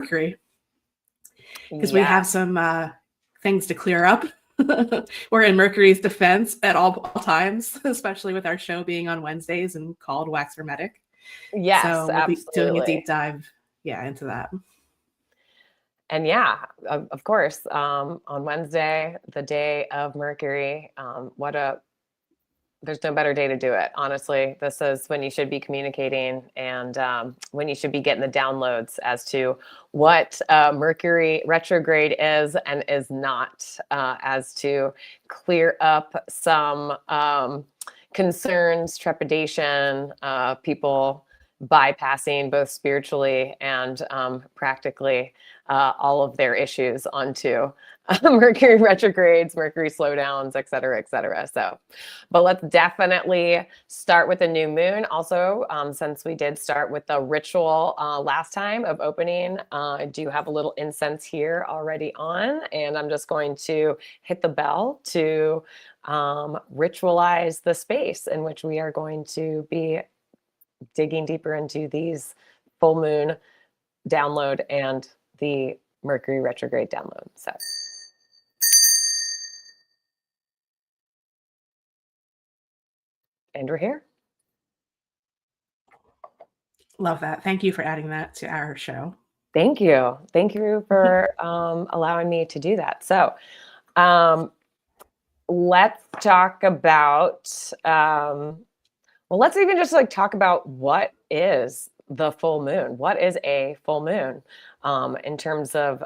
Mercury, because we have some things to clear up. We're in Mercury's defense at all times, especially with our show being on Wednesdays and called Wax Hermetic. Yes, so we'll absolutely. be doing a deep dive, into that. And of course, on Wednesday, the day of Mercury, there's no better day to do it. Honestly, this is when you should be communicating and when you should be getting the downloads as to what Mercury retrograde is and is not, as to clear up some concerns, trepidation, people bypassing both spiritually and practically all of their issues onto Mercury retrogrades, Mercury slowdowns, et cetera, et cetera. So, but let's definitely start with the new moon. Also, since we did start with the ritual last time of opening, I do have a little incense here already on, and I'm just going to hit the bell to ritualize the space in which we are going to be digging deeper into these full moon download and the Mercury retrograde download. So. And we're here. Love that. Thank you for adding that to our show. Thank you. Thank you for allowing me to do that. So let's talk about, let's even just talk about what is the full moon. What is a full moon in terms of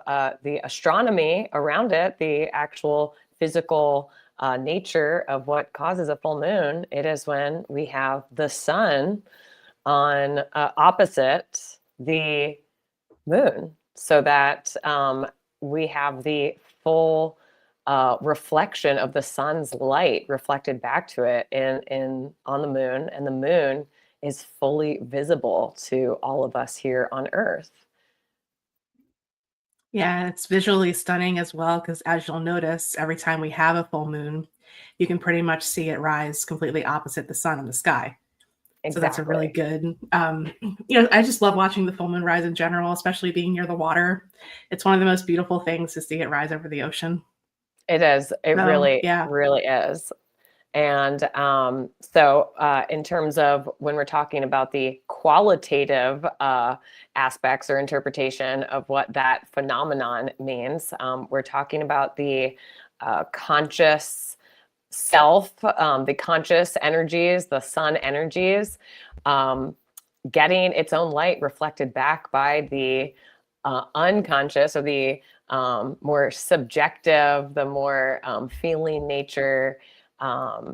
the astronomy around it, the actual physical nature of what causes a full moon? It is when we have the sun on opposite the moon, so that we have the full reflection of the sun's light reflected back to it on the moon, and the moon is fully visible to all of us here on Earth. Yeah, it's visually stunning as well, because as you'll notice, every time we have a full moon, you can pretty much see it rise completely opposite the sun in the sky. Exactly. So that's a really good, I just love watching the full moon rise in general, especially being near the water. It's one of the most beautiful things to see it rise over the ocean. It is. It really is. And so in terms of when we're talking about the qualitative aspects or interpretation of what that phenomenon means, we're talking about the conscious self, the conscious energies, the sun energies, getting its own light reflected back by the unconscious, or the more subjective, the more feeling nature,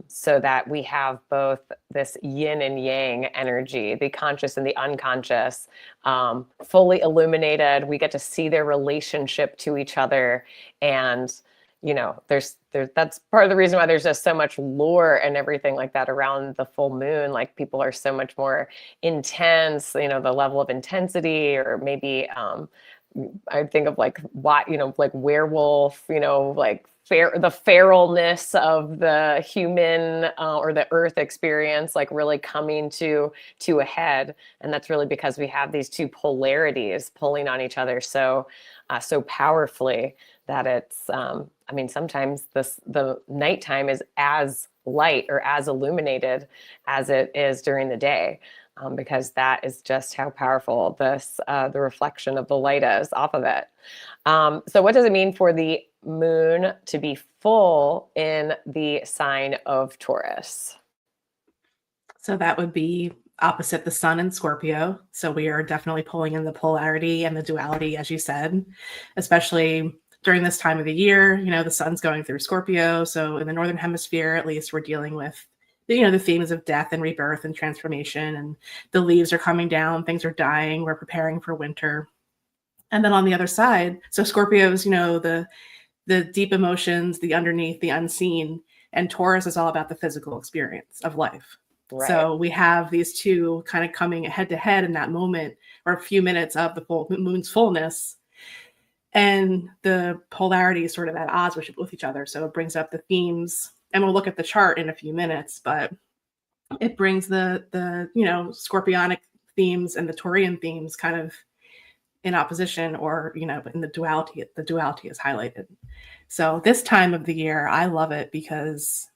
so that we have both this yin and yang energy, the conscious and the unconscious, fully illuminated. We get to see their relationship to each other. And, there's that's part of the reason why there's just so much lore and everything like that around the full moon. Like, people are so much more intense, the level of intensity, or maybe I think of like werewolf, the feralness of the human or the earth experience, really coming to a head. And that's really because we have these two polarities pulling on each other so powerfully that it's, sometimes the nighttime is as light or as illuminated as it is during the day. Because that is just how powerful the reflection of the light is off of it. So what does it mean for the moon to be full in the sign of Taurus? So that would be opposite the sun in Scorpio. So we are definitely pulling in the polarity and the duality, as you said, especially during this time of the year. The sun's going through Scorpio. So in the Northern Hemisphere, at least, we're dealing with the themes of death and rebirth and transformation, and the leaves are coming down, things are dying, we're preparing for winter. And then on the other side, so Scorpio is, the deep emotions, the underneath, the unseen, and Taurus is all about the physical experience of life. Right. So we have these two kind of coming head to head in that moment, or a few minutes of the full moon's fullness, and the polarity is sort of at odds with each other. So it brings up the themes. And we'll look at the chart in a few minutes, but it brings the Scorpionic themes and the Taurian themes kind of in opposition, or, in the duality is highlighted. So this time of the year, I love it because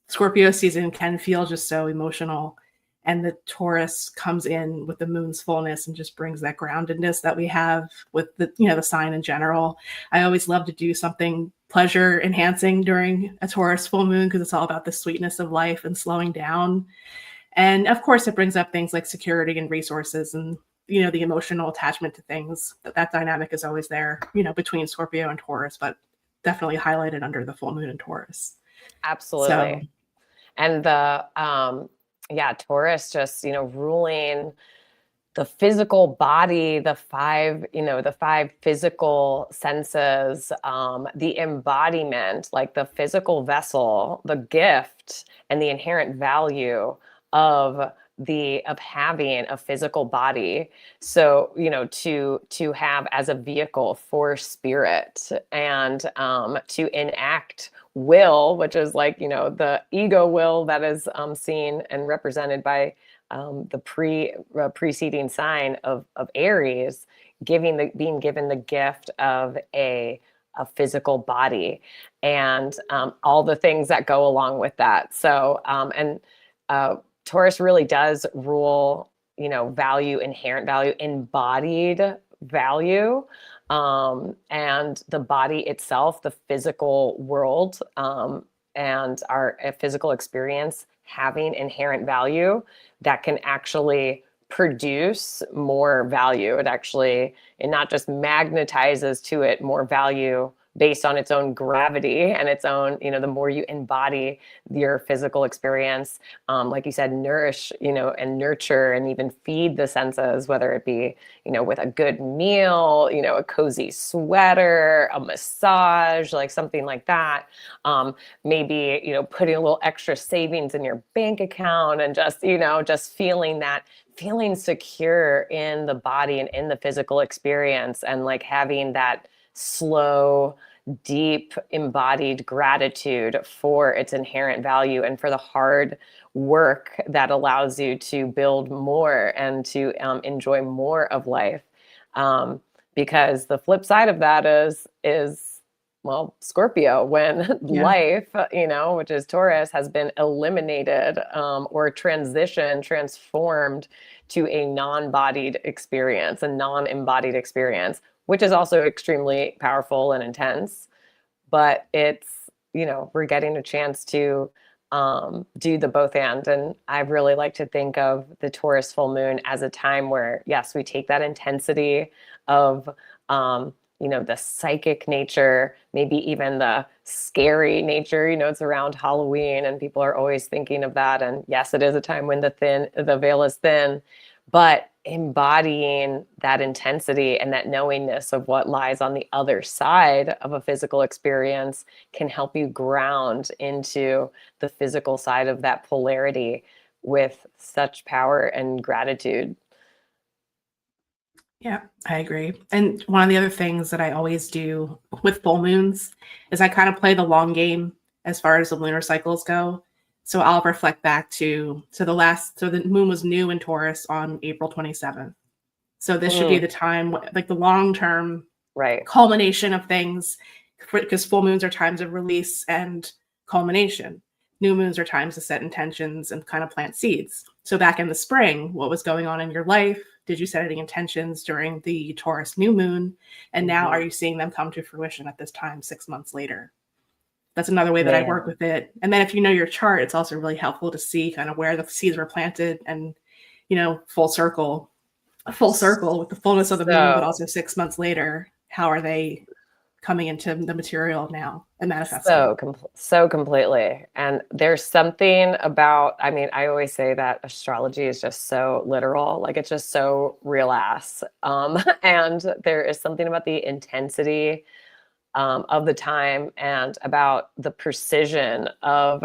Scorpio season can feel just so emotional, and the Taurus comes in with the moon's fullness and just brings that groundedness that we have with the sign in general. I always love to do something pleasure enhancing during a Taurus full moon because it's all about the sweetness of life and slowing down. And of course, it brings up things like security and resources and, the emotional attachment to things. That dynamic is always there, between Scorpio and Taurus, but definitely highlighted under the full moon in Taurus. Absolutely. So, and Taurus just, ruling the physical body, the five physical senses, the embodiment, like the physical vessel, the gift, and the inherent value of having a physical body. So, to have as a vehicle for spirit, and to enact will, which is like, the ego will that is seen and represented by the preceding sign of Aries, being given the gift of a physical body, and all the things that go along with that. So, Taurus really does rule, value, inherent value, embodied value, and the body itself, the physical world, and our physical experience having inherent value that can actually produce more value. It not just magnetizes to it more value based on its own gravity and its own, the more you embody your physical experience, like you said, nourish, and nurture and even feed the senses, whether it be, with a good meal, a cozy sweater, a massage, like something like that. Maybe, putting a little extra savings in your bank account, and just feeling secure in the body and in the physical experience, and like having that slow, deep, embodied gratitude for its inherent value and for the hard work that allows you to build more and to enjoy more of life. Because the flip side of that is well, Scorpio, when life, which is Taurus, has been eliminated or transformed to a non-bodied experience, a non-embodied experience, which is also extremely powerful and intense. But it's, we're getting a chance to do the both and I really like to think of the Taurus full moon as a time where, yes, we take that intensity of, the psychic nature, maybe even the scary nature, it's around Halloween and people are always thinking of that. And yes, it is a time when the veil is thin, but embodying that intensity and that knowingness of what lies on the other side of a physical experience can help you ground into the physical side of that polarity with such power and gratitude. Yeah, I agree. And one of the other things that I always do with full moons is I kind of play the long game as far as the lunar cycles go. So I'll reflect back to the moon was new in Taurus on April 27th. So this should be the time, like the long-term culmination of things, because full moons are times of release and culmination. New moons are times to set intentions and kind of plant seeds. So back in the spring, what was going on in your life? Did you set any intentions during the Taurus new moon? And now are you seeing them come to fruition at this time, 6 months later? That's another way that I work with it. And then if you know your chart, it's also really helpful to see kind of where the seeds were planted and, full circle with the fullness of the moon, but also 6 months later, how are they coming into the material now and manifesting? So completely. And there's something about, I always say that astrology is just so literal, like it's just so real ass. And there is something about the intensity of the time and about the precision of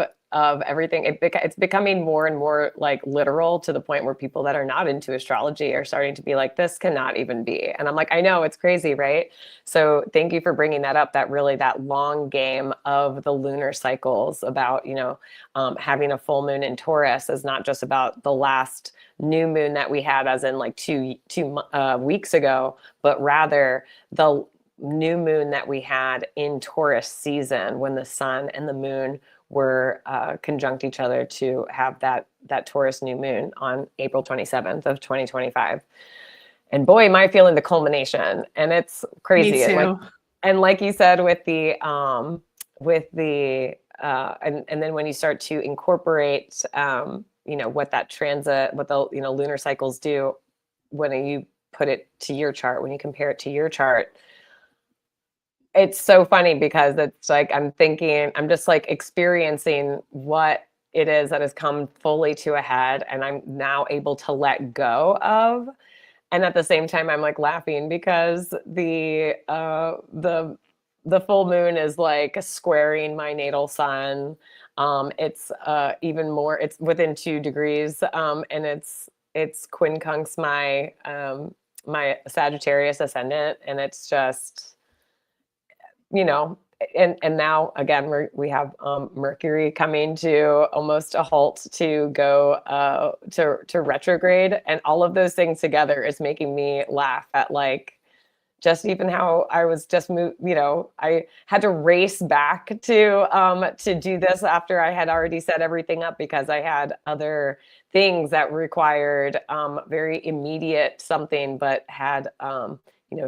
everything. It's becoming more and more like literal, to the point where people that are not into astrology are starting to be like, this cannot even be. And I'm like, I know, it's crazy, right? So thank you for bringing that up, that long game of the lunar cycles, about, having a full moon in Taurus is not just about the last new moon that we had, as in like two weeks ago, but rather the new moon that we had in Taurus season, when the sun and the moon were conjunct each other to have that Taurus new moon on April 27th of 2025. And boy, am I feeling the culmination, and it's crazy. Me too. Like you said, with the and then when you start to incorporate, what that transit, what the lunar cycles do, when you put it to your chart, when you compare it to your chart, it's so funny, because it's like I'm just like experiencing what it is that has come fully to a head, and I'm now able to let go of. And at the same time, I'm like laughing because the full moon is like squaring my natal sun. It's even more. It's within 2 degrees, and it's quincunx my my Sagittarius ascendant, and it's just, and now again we have Mercury coming to almost a halt to go to retrograde, and all of those things together is making me laugh at, like, just even how I was just I had to race back to do this after I had already set everything up, because I had other things that required very immediate something, but had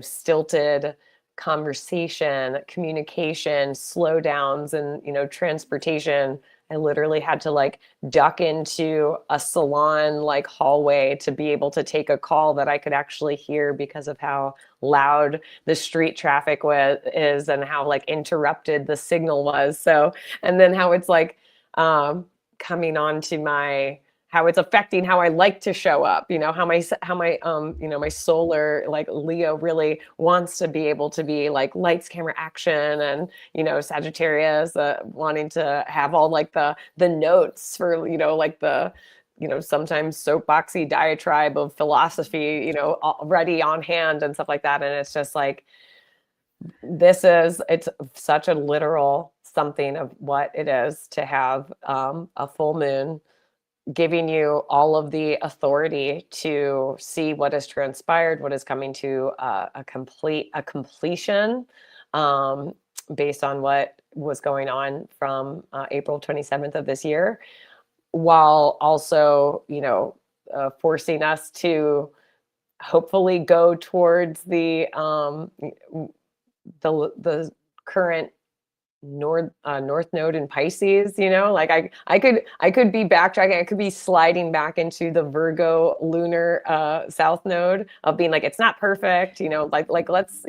stilted conversation, communication, slowdowns, and transportation. I literally had to like duck into a salon like hallway to be able to take a call that I could actually hear, because of how loud the street traffic is, and how like interrupted the signal was. So, and then how it's like coming on to how it's affecting how I like to show up, how my my solar, like Leo, really wants to be able to be like lights, camera, action, and Sagittarius wanting to have all like the notes for like the sometimes soapboxy diatribe of philosophy already on hand and stuff like that. And it's just like, it's such a literal something of what it is to have a full moon, giving you all of the authority to see what has transpired, what is coming to a completion, based on what was going on from April 27th of this year, while also, forcing us to hopefully go towards the current north node in Pisces. Like I could be backtracking, I could be sliding back into the Virgo lunar south node of being like, it's not perfect, like let's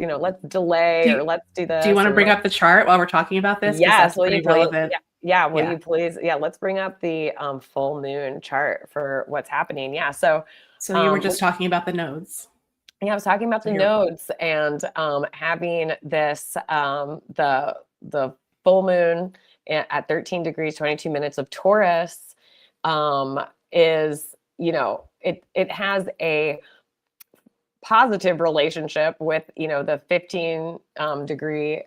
delay, or let's do this. Do you want to bring up the chart while we're talking about this? Yes, will you please? Relevant. Yeah, will you please? Yeah, let's bring up the full moon chart for what's happening. Yeah, so you were just talking about the nodes. Yeah, I was talking about the nodes, and having this the full moon at 13 degrees 22 minutes of Taurus is, it has a positive relationship with the 15 degree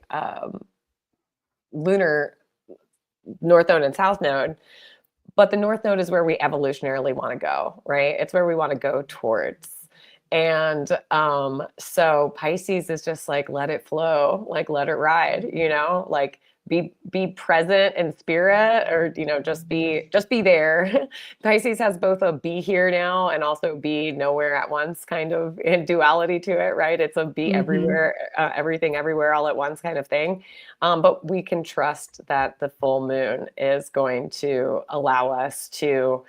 lunar north node and south node. But the north node is where we evolutionarily want to go, right? It's where we want to go towards. And so Pisces is just like, let it flow, like let it ride, like be present in spirit, or just be there. Pisces has both a be here now and also be nowhere at once kind of in duality to it, right? It's a be everywhere, everything everywhere all at once kind of thing. But we can trust that the full moon is going to allow us to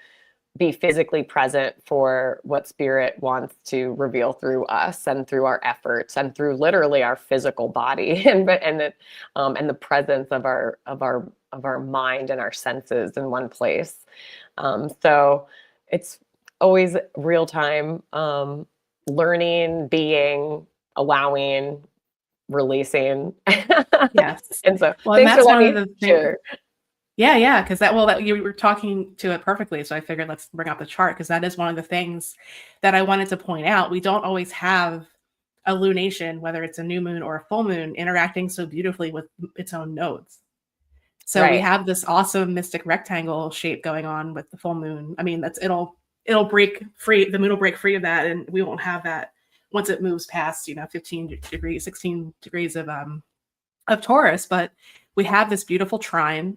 be physically present for what spirit wants to reveal through us, and through our efforts, and through literally our physical body, and the presence of our mind and our senses in one place. So it's always real time, learning, being, allowing, releasing. Yes. And so well, thanks and that's for one letting of the me share. Yeah, because that you were talking to it perfectly, so I figured let's bring up the chart, because that is one of the things that I wanted to point out. We don't always have a lunation, whether it's a new moon or a full moon, interacting so beautifully with its own nodes. So we have this awesome mystic rectangle shape going on with the full moon. I mean, it'll it'll break free. The moon will break free of that, and we won't have that once it moves past 15 degrees, 16 degrees of Taurus. But we have this beautiful trine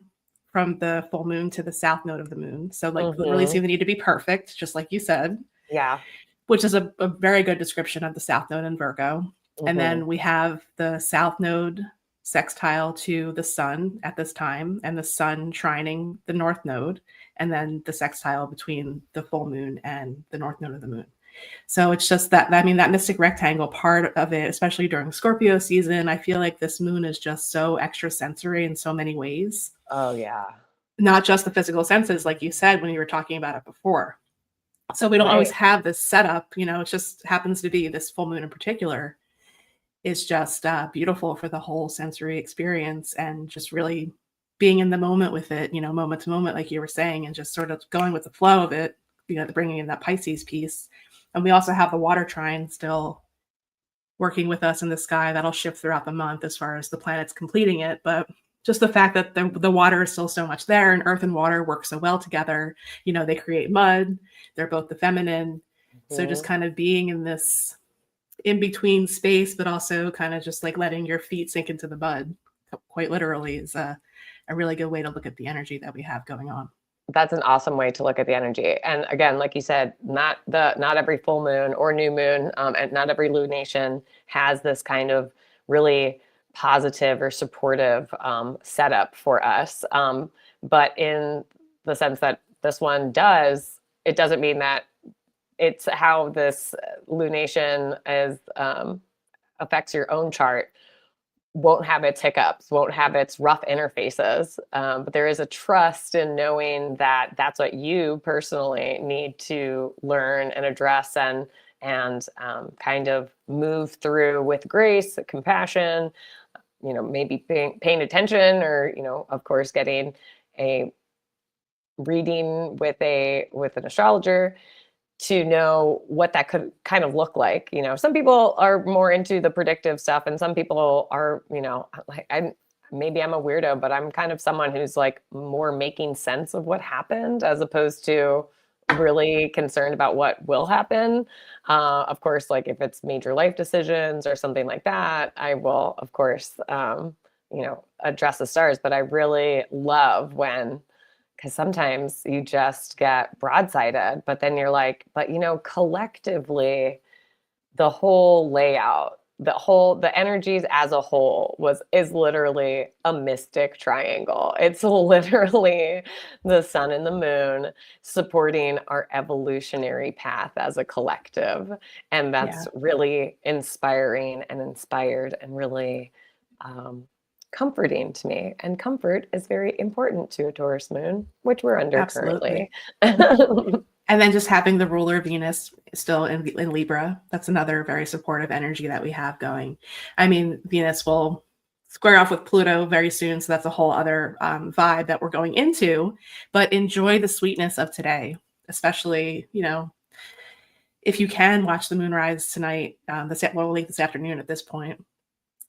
from the full moon to the south node of the moon. So like really seem to need to be perfect, just like you said. Yeah. Which is a very good description of the south node in Virgo. And then we have the south node sextile to the sun at this time, and the sun trining the north node, and then the sextile between the full moon and the north node of the moon. So it's just that mystic rectangle part of it, especially during Scorpio season, I feel like this moon is just so extrasensory in so many ways. Oh, yeah. Not just the physical senses, like you said when you were talking about it before. So we don't always have this setup, it just happens to be this full moon in particular is just beautiful for the whole sensory experience, and just really being in the moment with it, moment to moment, like you were saying, and just sort of going with the flow of it, bringing in that Pisces piece. And we also have the water trine still working with us in the sky. That'll shift throughout the month as far as the planets completing it. But just the fact that the water is still so much there, and earth and water work so well together, they create mud. They're both the feminine. So just kind of being in this in between space, but also kind of just like letting your feet sink into the mud, quite literally, is a really good way to look at the energy that we have going on. That's an awesome way to look at the energy. And again, like you said, not every full moon or new moon, and not every lunation has this kind of really positive or supportive setup for us. But in the sense that this one does, it doesn't mean that it's how this lunation is affects your own chart. Won't have its hiccups, won't have its rough interfaces, but there is a trust in knowing that that's what you personally need to learn and address and kind of move through with grace, compassion, maybe paying attention, or of course getting a reading with an astrologer to know what that could kind of look like. Some people are more into the predictive stuff, and some people are, like maybe I'm a weirdo, but I'm kind of someone who's like more making sense of what happened as opposed to really concerned about what will happen. Of course, like if it's major life decisions or something like that, I will, of course, address the stars. But I really love because sometimes you just get broadsided, but then you're like, but collectively, the whole layout, the energies as a whole is literally a mystic triangle. It's literally the sun and the moon supporting our evolutionary path as a collective. And that's really inspiring and inspired and really, comforting to me. And comfort is very important to a Taurus moon, which we're under currently. And then just having the ruler Venus still in Libra, that's another very supportive energy that we have going. I mean, Venus will square off with Pluto very soon, so that's a whole other vibe that we're going into. But enjoy the sweetness of today, especially, if you can watch the moonrise tonight, late this afternoon at this point.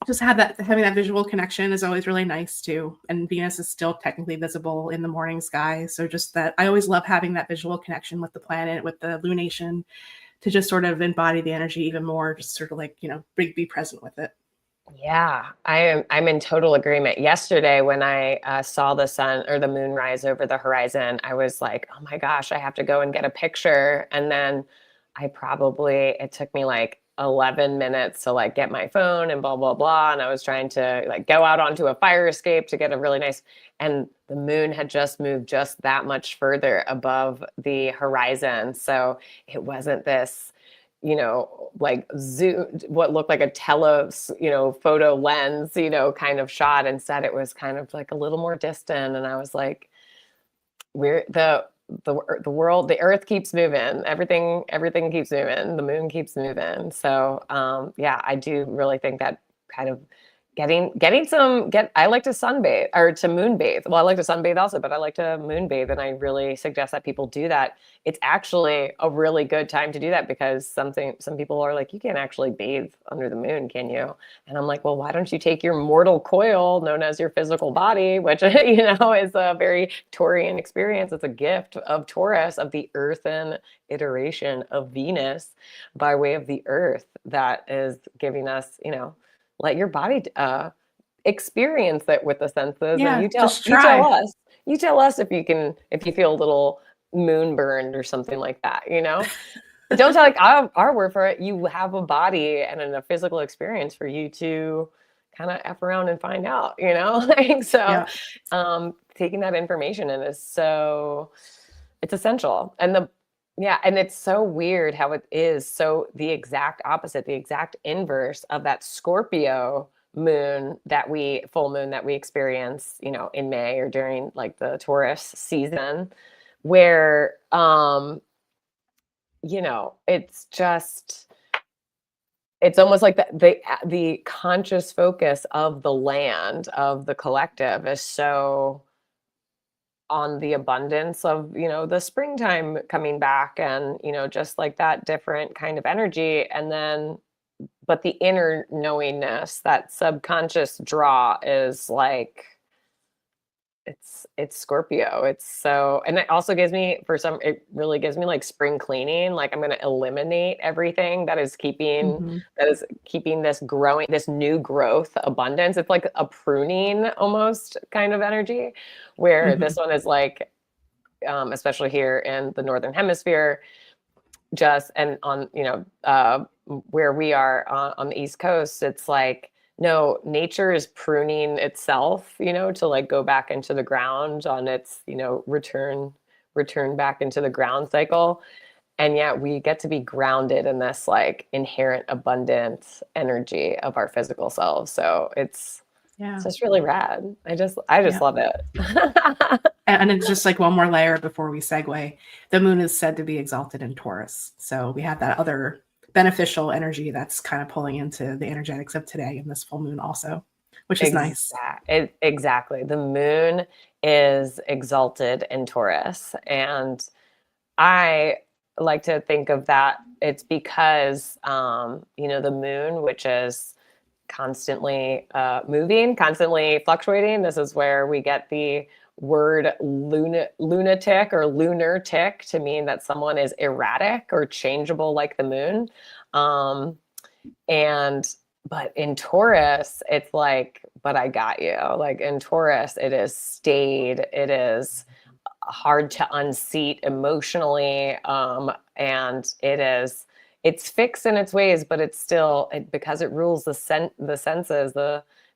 Just having that visual connection is always really nice too. And Venus is still technically visible in the morning sky. So just that, I always love having that visual connection with the planet, with the lunation, to just sort of embody the energy even more, just sort of like, be present with it. Yeah, I'm in total agreement. Yesterday, when I saw the sun or the moon rise over the horizon, I was like, oh my gosh, I have to go and get a picture. And then it took me like 11 minutes to like get my phone and blah, blah, blah. And I was trying to like go out onto a fire escape to get a really nice, and the moon had just moved just that much further above the horizon. So it wasn't this, like zoom, what looked like a photo lens, kind of shot. Instead, it was kind of like a little more distant. And I was like, the world, the earth keeps moving, everything keeps moving, the moon keeps moving. So I do really think that kind of I like to sunbathe or to moonbathe. Well, I like to sunbathe also, but I like to moonbathe, and I really suggest that people do that. It's actually a really good time to do that because some people are like, you can't actually bathe under the moon, can you? And I'm like, well, why don't you take your mortal coil known as your physical body, which is a very Taurian experience. It's a gift of Taurus, of the earthen iteration of Venus by way of the earth that is giving us, let your body experience it with the senses, and Yeah, you just try. tell us if you feel a little moon burned or something like that. Don't tell like our word for it. You have a body and a physical experience for you to kind of F around and find out, Yeah. Taking that information in is it's essential. And it's so weird how it is so the exact opposite, the exact inverse of that Scorpio full moon that we experience, in May or during like the Taurus season, where it's almost like the conscious focus of the land, of the collective, is so on the abundance of, the springtime coming back, and, just like that different kind of energy. And then, but the inner knowingness, that subconscious draw is like, it's Scorpio. And it also gives me, it really gives me like spring cleaning. Like I'm going to eliminate everything that is keeping this new growth abundance. It's like a pruning almost kind of energy, where this one is like, especially here in the Northern Hemisphere, and on, where we are on the East Coast, it's like, no, nature is pruning itself, to like go back into the ground on its, return back into the ground cycle. And yet we get to be grounded in this like inherent abundant energy of our physical selves. So it's just really rad. I just love it. And it's just like one more layer before we segue. The moon is said to be exalted in Taurus. So we have that other beneficial energy that's kind of pulling into the energetics of today and this full moon also, which is nice. Exactly. The moon is exalted in Taurus. And I like to think of that. It's because, the moon, which is constantly moving, constantly fluctuating. This is where we get the word lunatic or lunar tick to mean that someone is erratic or changeable like the moon. But in Taurus, it's like, but I got you. Like in Taurus, it is stayed. It is hard to unseat emotionally. And it's fixed in its ways, but it's still, because it rules the senses,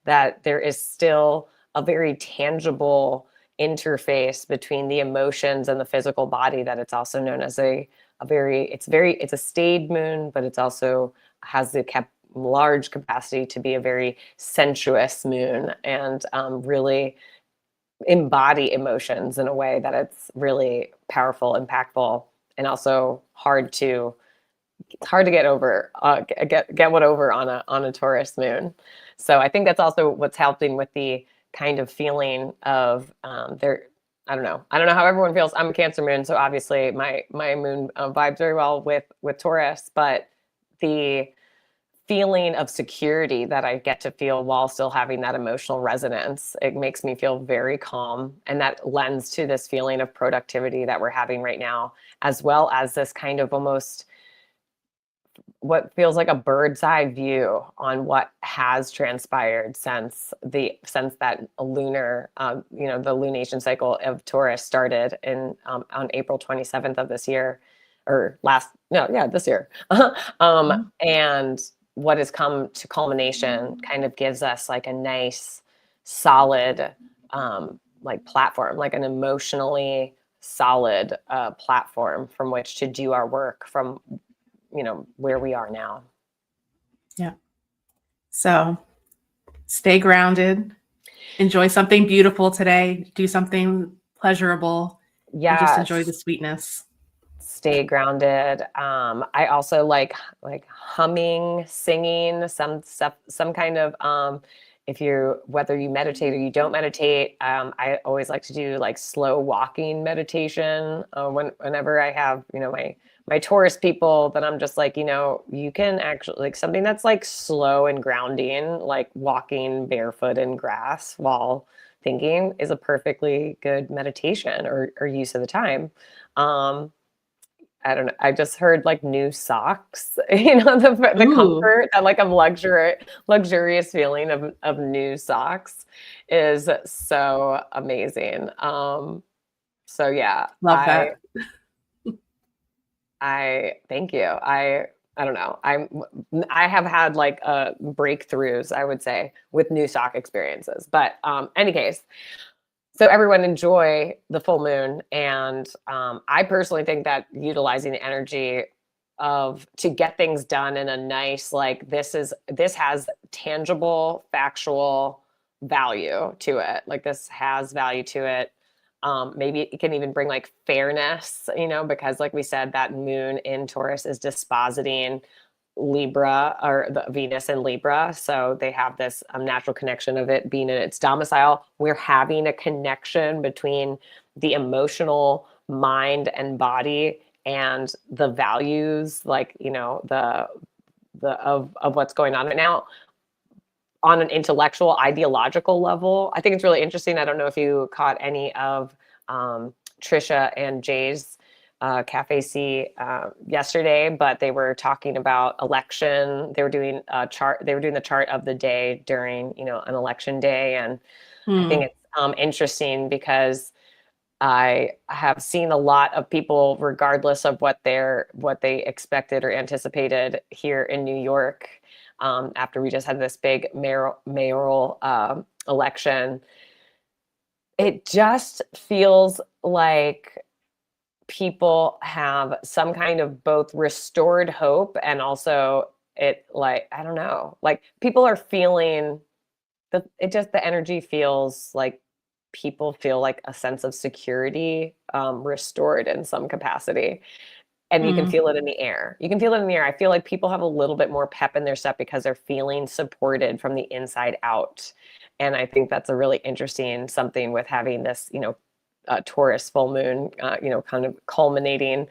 that there is still a very tangible interface between the emotions and the physical body, that it's also known as it's a stayed moon, but it's also has the large capacity to be a very sensuous moon, and really embody emotions in a way that it's really powerful, impactful, and also hard to get over, get one over on a Taurus moon. So I think that's also what's helping with the kind of feeling of I don't know how everyone feels. I'm a Cancer moon, so obviously my moon vibes very well with Taurus, but the feeling of security that I get to feel while still having that emotional resonance, it makes me feel very calm, and that lends to this feeling of productivity that we're having right now, as well as this kind of almost what feels like a bird's eye view on what has transpired since that lunar, the lunation cycle of Taurus started on April 27th of this year, this year. And what has come to culmination kind of gives us like a nice, solid, like platform, like an emotionally solid platform from which to do our work from, where we are now. Yeah. So stay grounded, enjoy something beautiful today, do something pleasurable, and just enjoy the sweetness. stay grounded. I also like humming, singing, some stuff, some kind of, whether you meditate or you don't meditate, I always like to do like slow walking meditation. Whenever I have, my Taurus people, that I'm just like, you can actually, like, something that's like slow and grounding, like walking barefoot in grass while thinking, is a perfectly good meditation or use of the time. I don't know. I just heard like new socks, the comfort, that like luxurious feeling of new socks is so amazing. So yeah, Love that. I thank you. I don't know. I have had like breakthroughs, I would say, with new sock experiences. But any case, so everyone enjoy the full moon. And I personally think that utilizing the energy to get things done in a nice, like, this has tangible, factual value to it. Like, this has value to it. Maybe it can even bring like fairness, because like we said, that moon in Taurus is dispositing Libra, or the Venus in Libra. So they have this natural connection of it being in its domicile. We're having a connection between the emotional mind and body and the values, like, of what's going on right now on an intellectual, ideological level. I think it's really interesting. I don't know if you caught any of Trisha and Jay's Cafe C yesterday, but they were talking about election. They were doing a chart. They were doing the chart of the day during, an election day, and I think it's interesting because I have seen a lot of people, regardless of what they expected or anticipated here in New York, after we just had this big mayoral election. It just feels like people have some kind of both restored hope, and also it, like, I don't know, like, people are feeling the energy feels like people feel like a sense of security restored in some capacity. And you can feel it in the air. I feel like people have a little bit more pep in their step because they're feeling supported from the inside out. And I think that's a really interesting something with having this, Taurus full moon, kind of culminating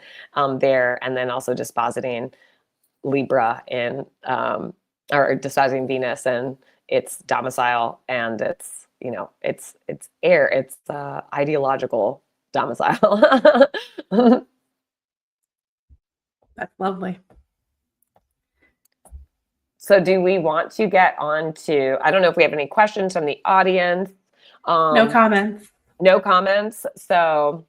there, and then also dispositing Libra in, or dispositing Venus and its domicile, and it's, it's air, it's ideological domicile. That's lovely. So do we want to get on to, I don't know if we have any questions from the audience. No comments. No comments. So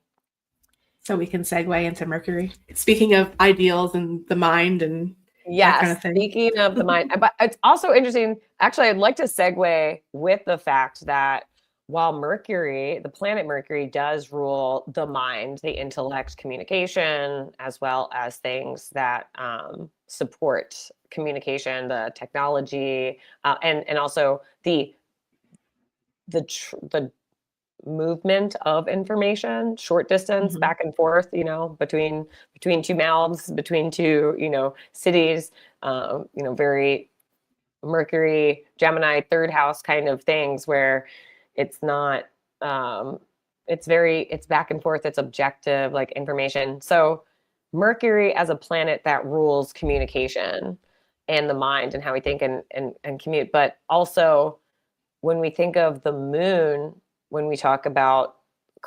we can segue into Mercury. Speaking of ideals and the mind and yes, that kind of thing. Speaking of the mind, but it's also interesting. Actually, I'd like to segue with the fact that while Mercury, the planet Mercury, does rule the mind, the intellect, communication, as well as things that support communication, the technology, and also the movement of information, short distance, back and forth, between two mouths, between two, cities, very Mercury, Gemini, third house kind of things, where it's not, it's back and forth, it's objective, like, information. So Mercury as a planet that rules communication and the mind and how we think and commute. But also, when we think of the moon, when we talk about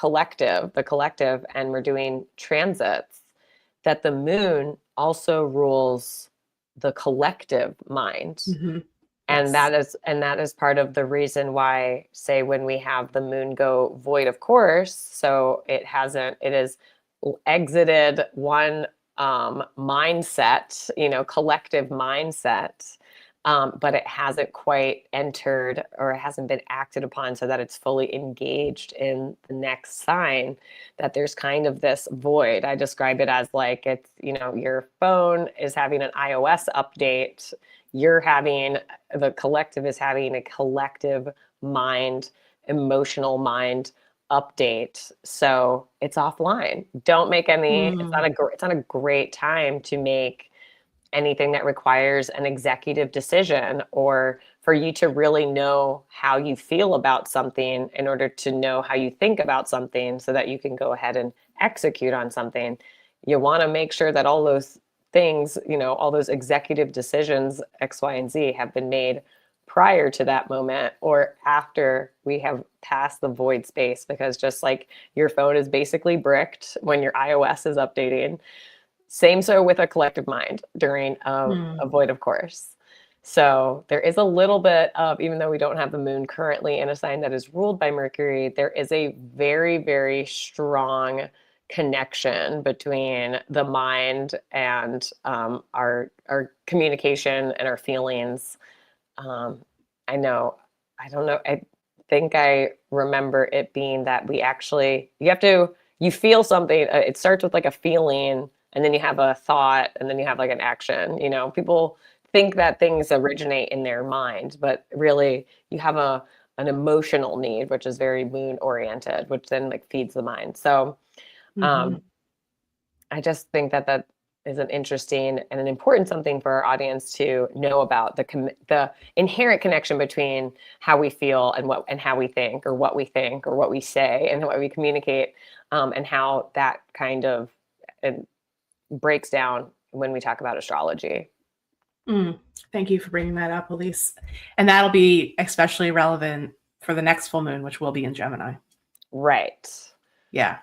the collective, and we're doing transits, that the moon also rules the collective mind. And yes. that is part of the reason why, say, when we have the moon go void of course, so it has exited one mindset, collective mindset, but it hasn't quite entered, or it hasn't been acted upon so that it's fully engaged in the next sign, that there's kind of this void. I describe it as like, it's, your phone is having an iOS update. The collective is having a collective mind, emotional mind update. So it's offline. Don't make any, it's not a great time to make anything that requires an executive decision, or for you to really know how you feel about something in order to know how you think about something so that you can go ahead and execute on something. You want to make sure that all those things, all those executive decisions, X, Y, and Z, have been made prior to that moment or after we have passed the void space, because just like your phone is basically bricked when your iOS is updating, same so with a collective mind during a void, of course. So there is a little bit of, even though we don't have the moon currently in a sign that is ruled by Mercury, there is a very, very strong connection between the mind and our communication and our feelings. I don't know. I think I remember it being that you feel something. It starts with like a feeling, and then you have a thought, and then you have like an action. People think that things originate in their mind, but really you have an emotional need, which is very moon oriented, which then like feeds the mind. So I just think that is an interesting and an important something for our audience to know about, the inherent connection between how we feel and how we think, or what we think, or what we say, and what we communicate, and how that kind of breaks down when we talk about astrology. Thank you for bringing that up, Elise. And that'll be especially relevant for the next full moon, which will be in Gemini. Right. Yeah.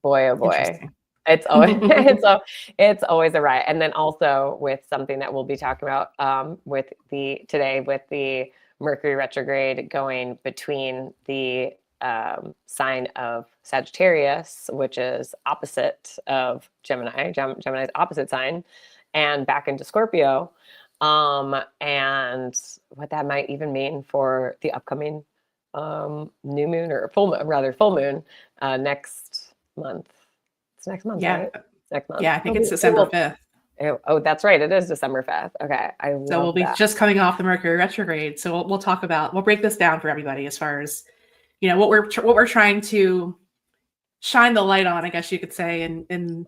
Boy, oh boy. It's always it's always a riot. And then also with something that we'll be talking about with the Mercury retrograde going between the sign of Sagittarius, which is opposite of Gemini, Gemini's opposite sign, and back into Scorpio, and what that might even mean for the upcoming new moon, or full moon next month. It's next month, right? It's next month. Yeah, I think it's December 5th. Oh, that's right. It is December 5th. Okay. So we'll be just coming off the Mercury retrograde. So we'll break this down for everybody as far as, what we're trying to shine the light on, I guess you could say, in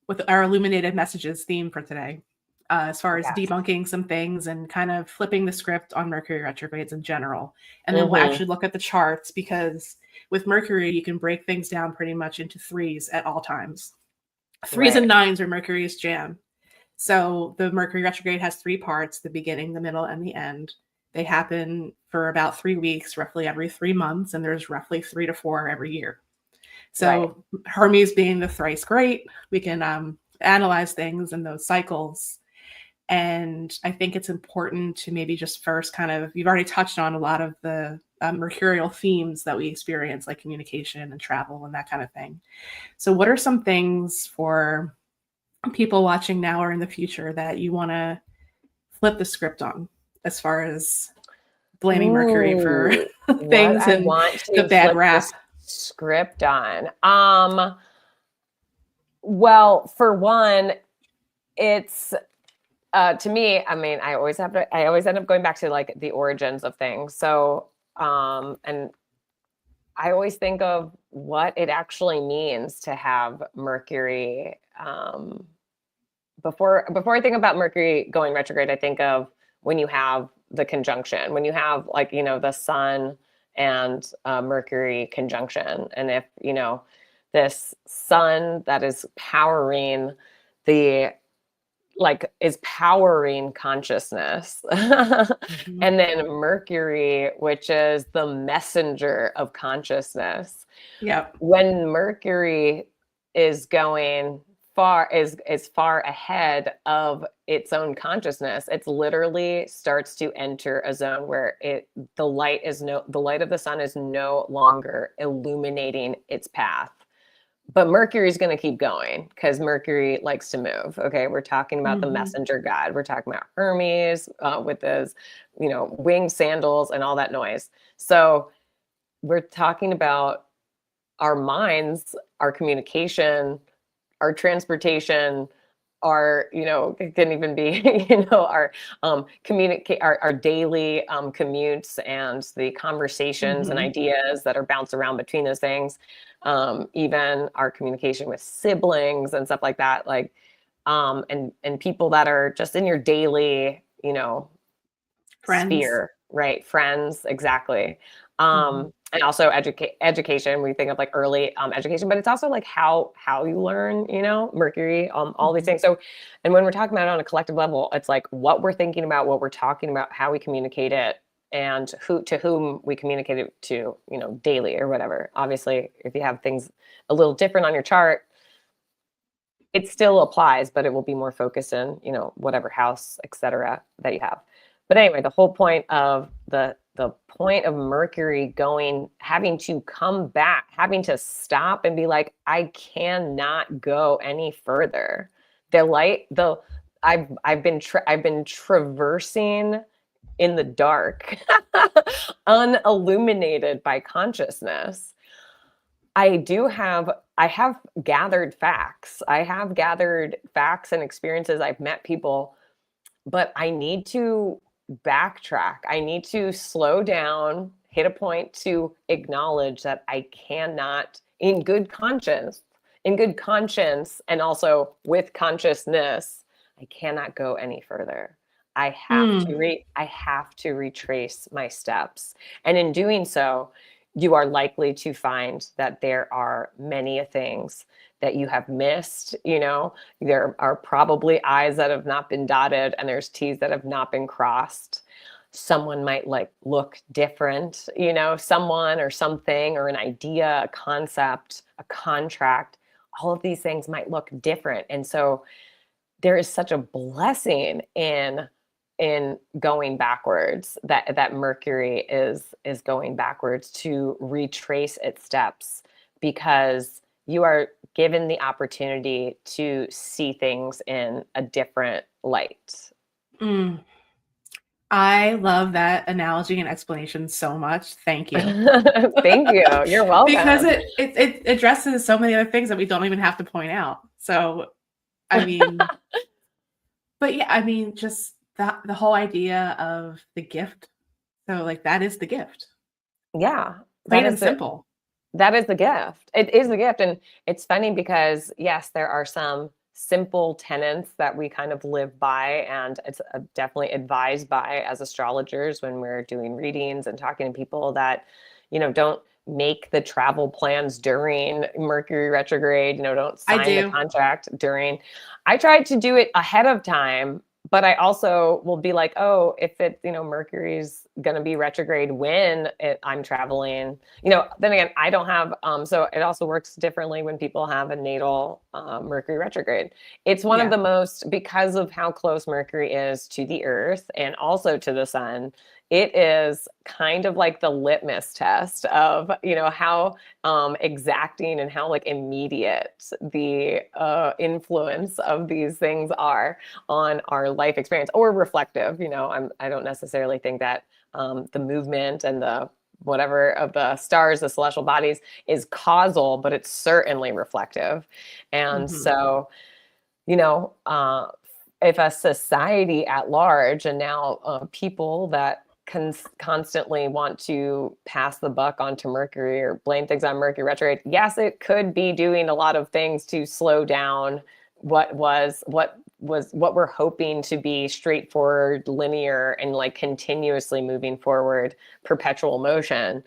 with our Illuminated Messages theme for today, as far as debunking some things and kind of flipping the script on Mercury retrogrades in general. And then we'll actually look at the charts, because with Mercury, you can break things down pretty much into threes at all times. Threes and nines are Mercury's jam. So the Mercury retrograde has three parts: the beginning, the middle, and the end. They happen for about 3 weeks, roughly every 3 months, and there's roughly 3 to 4 every year. So Hermes being the thrice great, we can analyze things in those cycles. And I think it's important to maybe just first you've already touched on a lot of the mercurial themes that we experience, like communication and travel and that kind of thing. So what are some things for people watching now or in the future that you want to flip the script on, as far as blaming Mercury for things and the bad rap? Script on. Well, for one, it's to me, I mean, I always end up going back to like the origins of things. So and I always think of what it actually means to have Mercury. Before I think about Mercury going retrograde, I think of when you have the conjunction, when you have like, the sun and Mercury conjunction. And if, this sun that is powering is powering consciousness. And then Mercury, which is the messenger of consciousness. Yeah. When Mercury is going far ahead of its own consciousness, it literally starts to enter a zone where the light of the sun is no longer illuminating its path. But Mercury is going to keep going, because Mercury likes to move. Okay, we're talking about the messenger god. We're talking about Hermes with his, winged sandals and all that noise. So we're talking about our minds, our communication, our transportation, our, it can even be, our our daily commutes and the conversations and ideas that are bounced around between those things. Even our communication with siblings and stuff like that, like, and people that are just in your daily, friends. Sphere, right? Friends, exactly. And also education. We think of like early education, but it's also like how you learn, Mercury, all these things. So, and when we're talking about it on a collective level, it's like what we're thinking about, what we're talking about, how we communicate it, and to whom we communicate it to, daily or whatever. Obviously, if you have things a little different on your chart, it still applies, but it will be more focused in, whatever house, etc., that you have. But anyway, the whole point of the point of Mercury having to come back, having to stop and be like, I cannot go any further. I've been traversing in the dark, unilluminated by consciousness. I have gathered facts. I have gathered facts and experiences. I've met people, but I need to backtrack. I need to slow down, hit a point to acknowledge that I cannot, in good conscience, and also with consciousness, I cannot go any further. I have to retrace my steps. And in doing so, you are likely to find that there are many things that you have missed. There are probably I's that have not been dotted and there's T's that have not been crossed. Someone might look different, someone or something or an idea, a concept, a contract. All of these things might look different. And so there is such a blessing in going backwards, that Mercury is going backwards to retrace its steps, because you are given the opportunity to see things in a different light. I love that analogy and explanation so much. Thank you. Thank you. You're welcome. Because it addresses so many other things that we don't even have to point out. So, I mean, but yeah, I mean, just the whole idea of the gift. So, like, that is the gift. Yeah. Plain and simple. That is the gift. It is the gift. And it's funny because, yes, there are some simple tenets that we kind of live by, and it's definitely advised by as astrologers when we're doing readings and talking to people that, don't make the travel plans during Mercury retrograde, don't sign the contract during. I tried to do it ahead of time, but I also will be like, oh, if Mercury's going to be retrograde when I'm traveling, then again, I don't have, so it also works differently when people have a natal Mercury retrograde. It's one of the most, because of how close Mercury is to the Earth and also to the sun, it is kind of like the litmus test of, how exacting and how immediate the influence of these things are on our life experience, or reflective. I don't necessarily think that the movement and the whatever of the stars, the celestial bodies, is causal, but it's certainly reflective. And so, if a society at large, and now people that constantly want to pass the buck onto Mercury or blame things on Mercury retrograde, yes, it could be doing a lot of things to slow down what we're hoping to be straightforward, linear, and continuously moving forward, perpetual motion.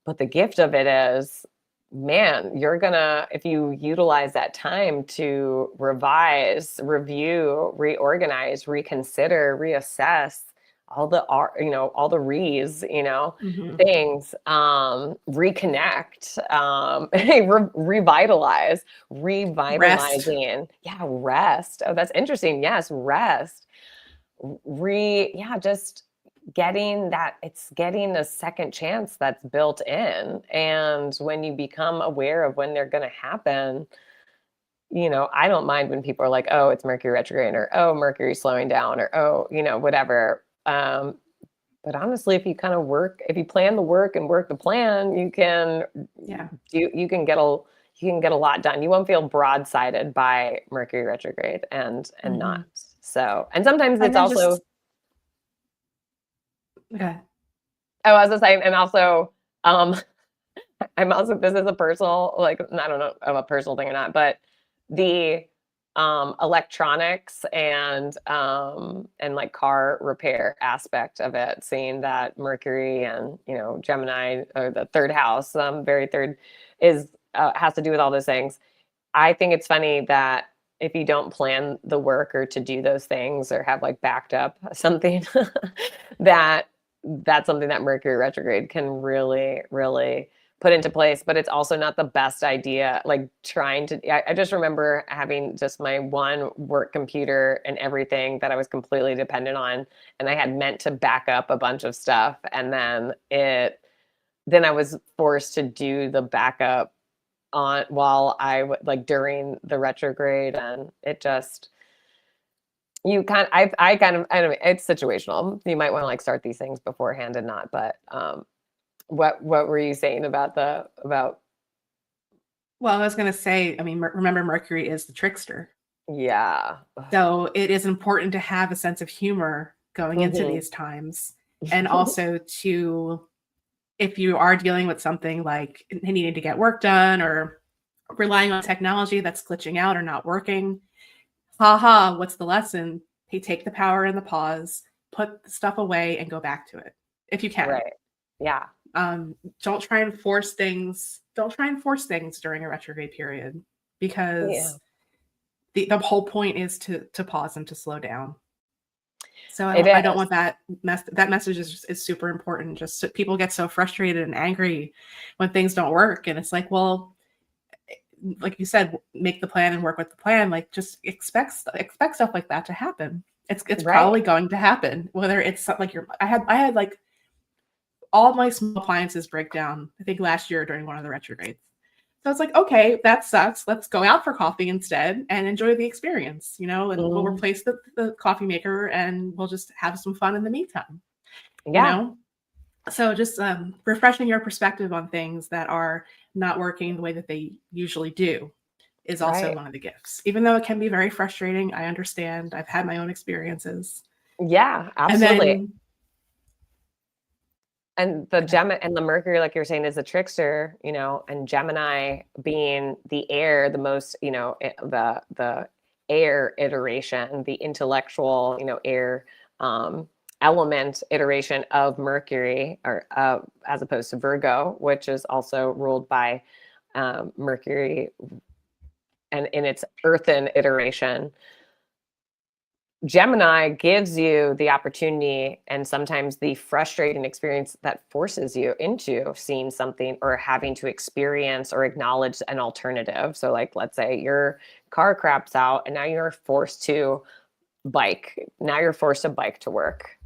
But the gift of it is, man, if you utilize that time to revise, review, reorganize, reconsider, reassess all the things, reconnect, revitalizing. Rest. Oh, that's interesting. Yes. Rest. Just getting that, it's getting a second chance that's built in. And when you become aware of when they're going to happen, I don't mind when people are like, oh, it's Mercury retrograde, or, oh, Mercury's slowing down, or, oh, whatever. But honestly, if you if you plan the work and work the plan, you can you can get a lot done. You won't feel broadsided by Mercury retrograde and not. So, and sometimes it's also. Okay. I was just saying, and also, I'm also, this is a personal, like, I don't know of a personal thing or not, but the electronics and like car repair aspect of it, seeing that Mercury and, you know, Gemini, or the third house, very third, is has to do with all those things. I think it's funny that if you don't plan the work or to do those things or have like backed up something, that's something that Mercury retrograde can really, really put into place. But it's also not the best idea. Like trying to, I just remember having just my one work computer and everything that I was completely dependent on. And I had meant to back up a bunch of stuff. And then I was forced to do the backup on while like during the retrograde, and it just, you kind of, I kind of, I don't know, it's situational. You might want to like start these things beforehand and not, but what were you saying about about? Well, I was going to say, I mean, remember Mercury is the trickster. Yeah. So it is important to have a sense of humor going into these times, and also to, if you are dealing with something like needing to get work done or relying on technology that's glitching out or not working, what's the lesson? Hey, take the power in the pause, put the stuff away and go back to it if you can. Right. Yeah. Don't try and force things. Don't try and force things during a retrograde period, because the whole point is to pause and to slow down. So I don't want that message is super important. Just so people get so frustrated and angry when things don't work. And it's like, well, like you said, make the plan and work with the plan. Like just expect stuff like that to happen. It's right. Probably going to happen. Whether it's like I had like all my small appliances break down, I think last year during one of the retrogrades. So it's like, okay, that sucks. Let's go out for coffee instead and enjoy the experience, you know, and we'll replace the coffee maker and we'll just have some fun in the meantime. Yeah. You know? So just refreshing your perspective on things that are not working the way that they usually do is also one of the gifts. Even though it can be very frustrating, I understand. I've had my own experiences. Yeah, absolutely. And the Gemini and the Mercury, like you're saying, is a trickster, you know, and Gemini being the air, the most, you know, the air iteration, the intellectual, you know, air element iteration of Mercury, or as opposed to Virgo, which is also ruled by Mercury, and in its earthen iteration. Gemini gives you the opportunity and sometimes the frustrating experience that forces you into seeing something or having to experience or acknowledge an alternative. So like, let's say your car craps out and now you're forced to bike. Now you're forced to bike to work.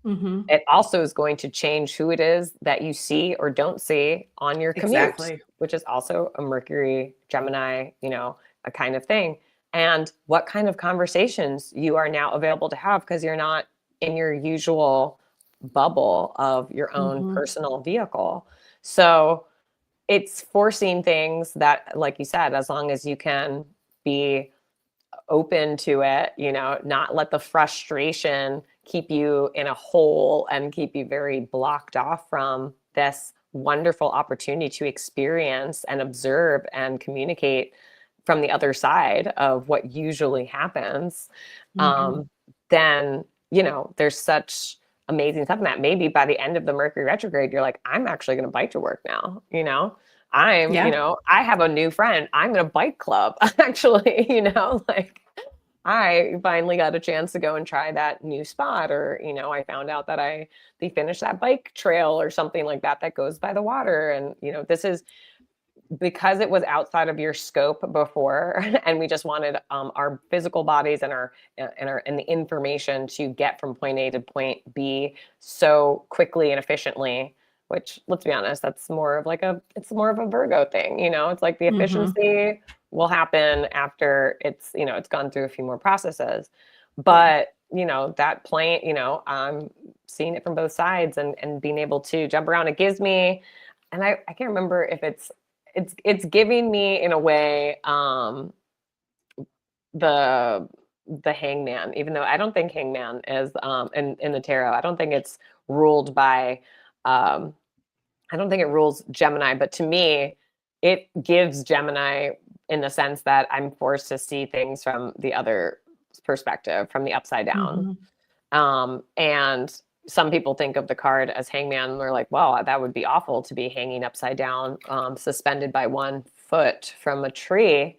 It also is going to change who it is that you see or don't see on your commute, which is also a Mercury, Gemini, you know, a kind of thing. And what kind of conversations you are now available to have because you're not in your usual bubble of your own personal vehicle. So it's forcing things that, like you said, as long as you can be open to it, you know, not let the frustration keep you in a hole and keep you very blocked off from this wonderful opportunity to experience and observe and communicate from the other side of what usually happens. Then, you know, there's such amazing stuff in that. Maybe by the end of the Mercury retrograde, you're like, I'm actually going to bike to work now, you know? You know, I have a new friend. I'm in a bike club, actually, you know, like I finally got a chance to go and try that new spot, or, you know, I found out that they finished that bike trail or something like that goes by the water. And, you know, this is because it was outside of your scope before, and we just wanted our physical bodies and the information to get from point A to point B so quickly and efficiently, which, let's be honest, that's more of like it's more of a Virgo thing, you know. It's like the efficiency will happen after it's, you know, it's gone through a few more processes. But you know, that plane, you know, I'm seeing it from both sides and being able to jump around. It gives me, and I can't remember if it's giving me in a way the hangman, even though I don't think hangman is in the tarot. I don't think it's ruled by I don't think it rules Gemini, but to me, it gives Gemini in the sense that I'm forced to see things from the other perspective, from the upside down. And some people think of the card as hangman, and they're like, wow, that would be awful to be hanging upside down, suspended by one foot from a tree.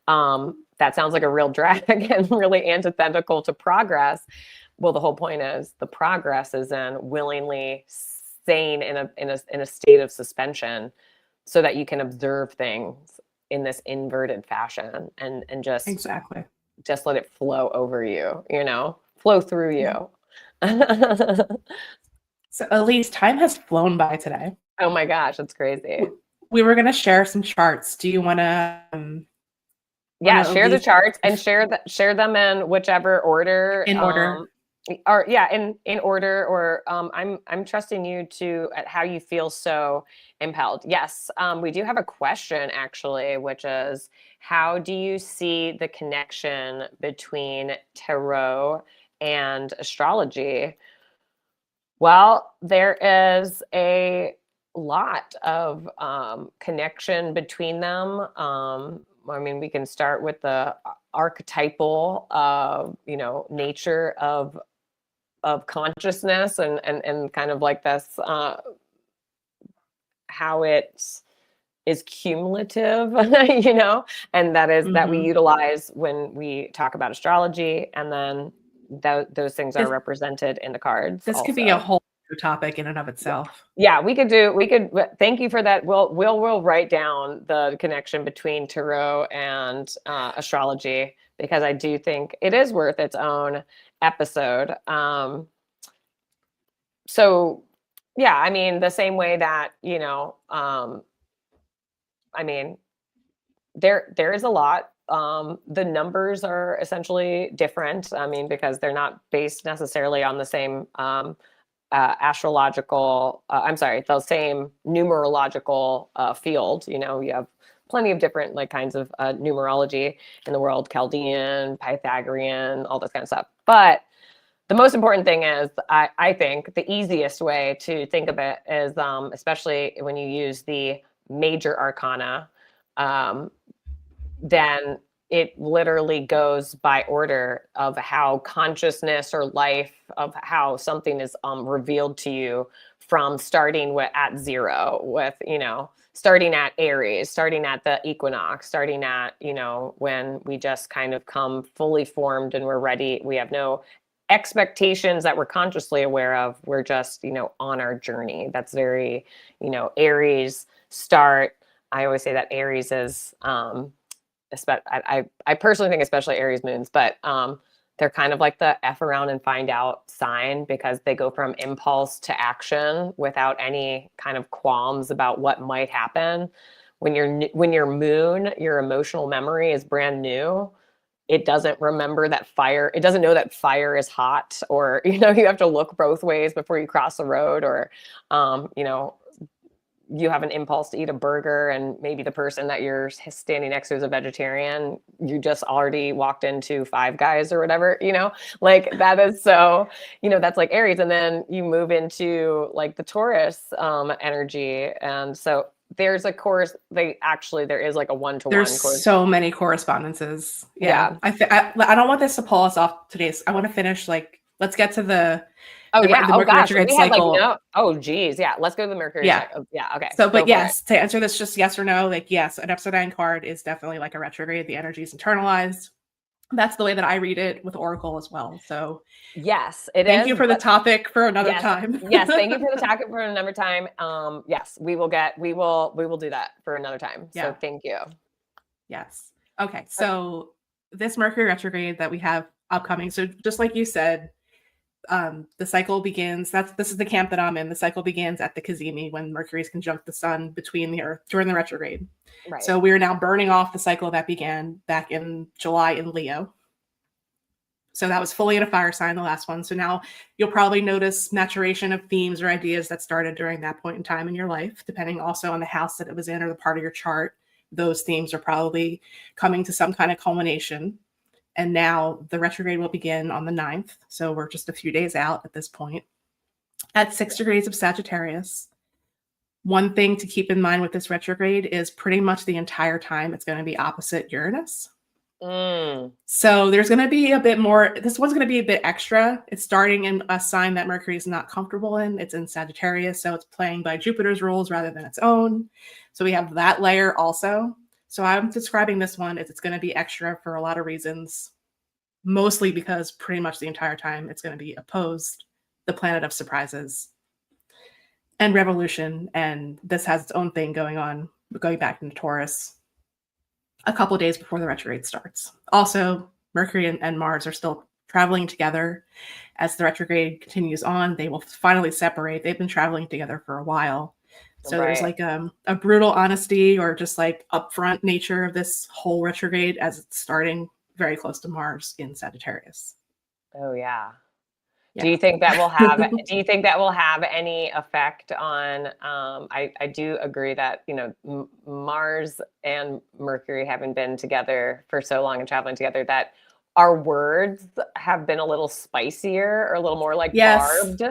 That sounds like a real drag and really antithetical to progress. Well, the whole point is the progress is in willingly staying in a state of suspension so that you can observe things in this inverted fashion and just exactly just let it flow over you, flow through you. So Elise, time has flown by today. Oh my gosh, that's crazy. We were going to share some charts. Do you want to share the charts and share them in whichever order. In order. Or in order, or I'm trusting you to at how you feel so impelled. Yes, we do have a question actually, which is, how do you see the connection between tarot and astrology? Well, there is a lot of connection between them. I mean, we can start with the archetypal, nature of consciousness and kind of like this, how it is cumulative, and that is that we utilize when we talk about astrology, and then those things are represented in the cards. This could be a whole topic in and of itself. Yeah, we could thank you for that. We'll write down the connection between tarot and astrology, because I do think it is worth its own episode. So yeah, I mean, the same way that, I mean, there is a lot. The numbers are essentially different. I mean, because they're not based necessarily on the same astrological, the same numerological field. You have plenty of different kinds of numerology in the world, Chaldean, Pythagorean, all this kind of stuff. But the most important thing is, I think the easiest way to think of it is, especially when you use the major arcana, then it literally goes by order of how consciousness or life, of how something is revealed to you, from starting at zero, with, starting at Aries, starting at the equinox, starting at, when we just kind of come fully formed and we're ready. We have no expectations that we're consciously aware of. We're just, on our journey. That's very, Aries start. I always say that Aries is, I personally think especially Aries moons, but they're kind of like the F around and find out sign, because they go from impulse to action without any kind of qualms about what might happen. When your moon, your emotional memory is brand new. It doesn't remember that fire. It doesn't know that fire is hot, or, you have to look both ways before you cross the road, or, you have an impulse to eat a burger, and maybe the person that you're standing next to is a vegetarian. You just already walked into Five Guys or whatever, that is so, that's like Aries. And then you move into the Taurus energy. And so there's a course, there is like a one-to-one There's course. So many correspondences. Yeah. I don't want this to pull us off today. I want to finish, let's get to the Mercury retrograde cycle. Geez. Yeah. Let's go to the Mercury cycle. Yeah. Okay. So, but yes, to answer this, just yes or no, yes, an upside down card is definitely like a retrograde. The energy is internalized. That's the way that I read it with Oracle as well. So yes, it thank you for the topic for another time. Yes. Thank you for the topic for another time. Yes, we will do that for another time. Yeah. So thank you. Yes. Okay. So this Mercury retrograde that we have upcoming. So just like you said, the cycle begins. This is the camp that I'm in. The cycle begins at the Cazimi, when Mercury is conjunct the sun between the Earth during the retrograde. Right. So we are now burning off the cycle that began back in July in Leo. So that was fully in a fire sign, the last one. So now you'll probably notice maturation of themes or ideas that started during that point in time in your life, depending also on the house that it was in or the part of your chart. Those themes are probably coming to some kind of culmination. And now the retrograde will begin on the 9th. So we're just a few days out at this point at 6 degrees of Sagittarius. One thing to keep in mind with this retrograde is pretty much the entire time it's going to be opposite Uranus. So there's going to be a bit more, this one's going to be a bit extra. It's starting in a sign that Mercury is not comfortable in. It's in Sagittarius, so it's playing by Jupiter's rules rather than its own. So we have that layer also. So I'm describing this one as it's going to be extra for a lot of reasons, mostly because pretty much the entire time it's going to be opposed the planet of surprises and revolution. And this has its own thing going on, going back into Taurus a couple days before the retrograde starts. Also, Mercury and Mars are still traveling together. As the retrograde continues on, they will finally separate. They've been traveling together for a while. So there's like a brutal honesty or just like upfront nature of this whole retrograde as it's starting very close to Mars in Sagittarius. Oh, yeah. Do you think that will have any effect on, I do agree that, Mars and Mercury having been together for so long and traveling together that our words have been a little spicier or a little more like barbed,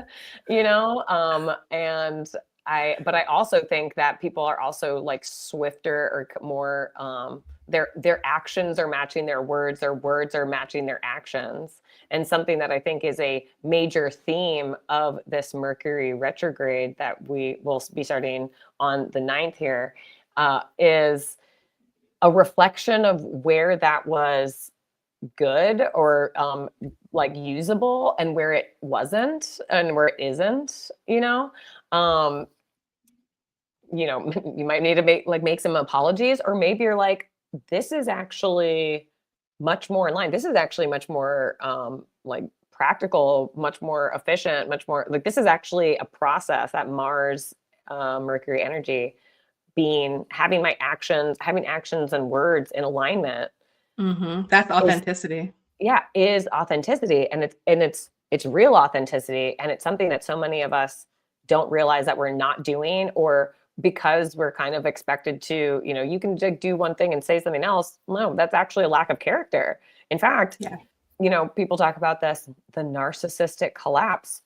but I also think that people are also like swifter or more, their actions are matching their words are matching their actions. And something that I think is a major theme of this Mercury retrograde that we will be starting on the 9th here is a reflection of where that was good or like usable and where it wasn't and where it isn't, you might need to make some apologies, or maybe you're like, this is actually much more in line. This is actually much more like practical, much more efficient, much more like this is actually a process that Mars, Mercury energy having actions and words in alignment. Mm-hmm. That's authenticity. Is authenticity. And it's real authenticity. And it's something that so many of us don't realize that we're not doing, or because we're kind of expected to, you can do one thing and say something else. No, that's actually a lack of character. In fact, people talk about this, the narcissistic collapse.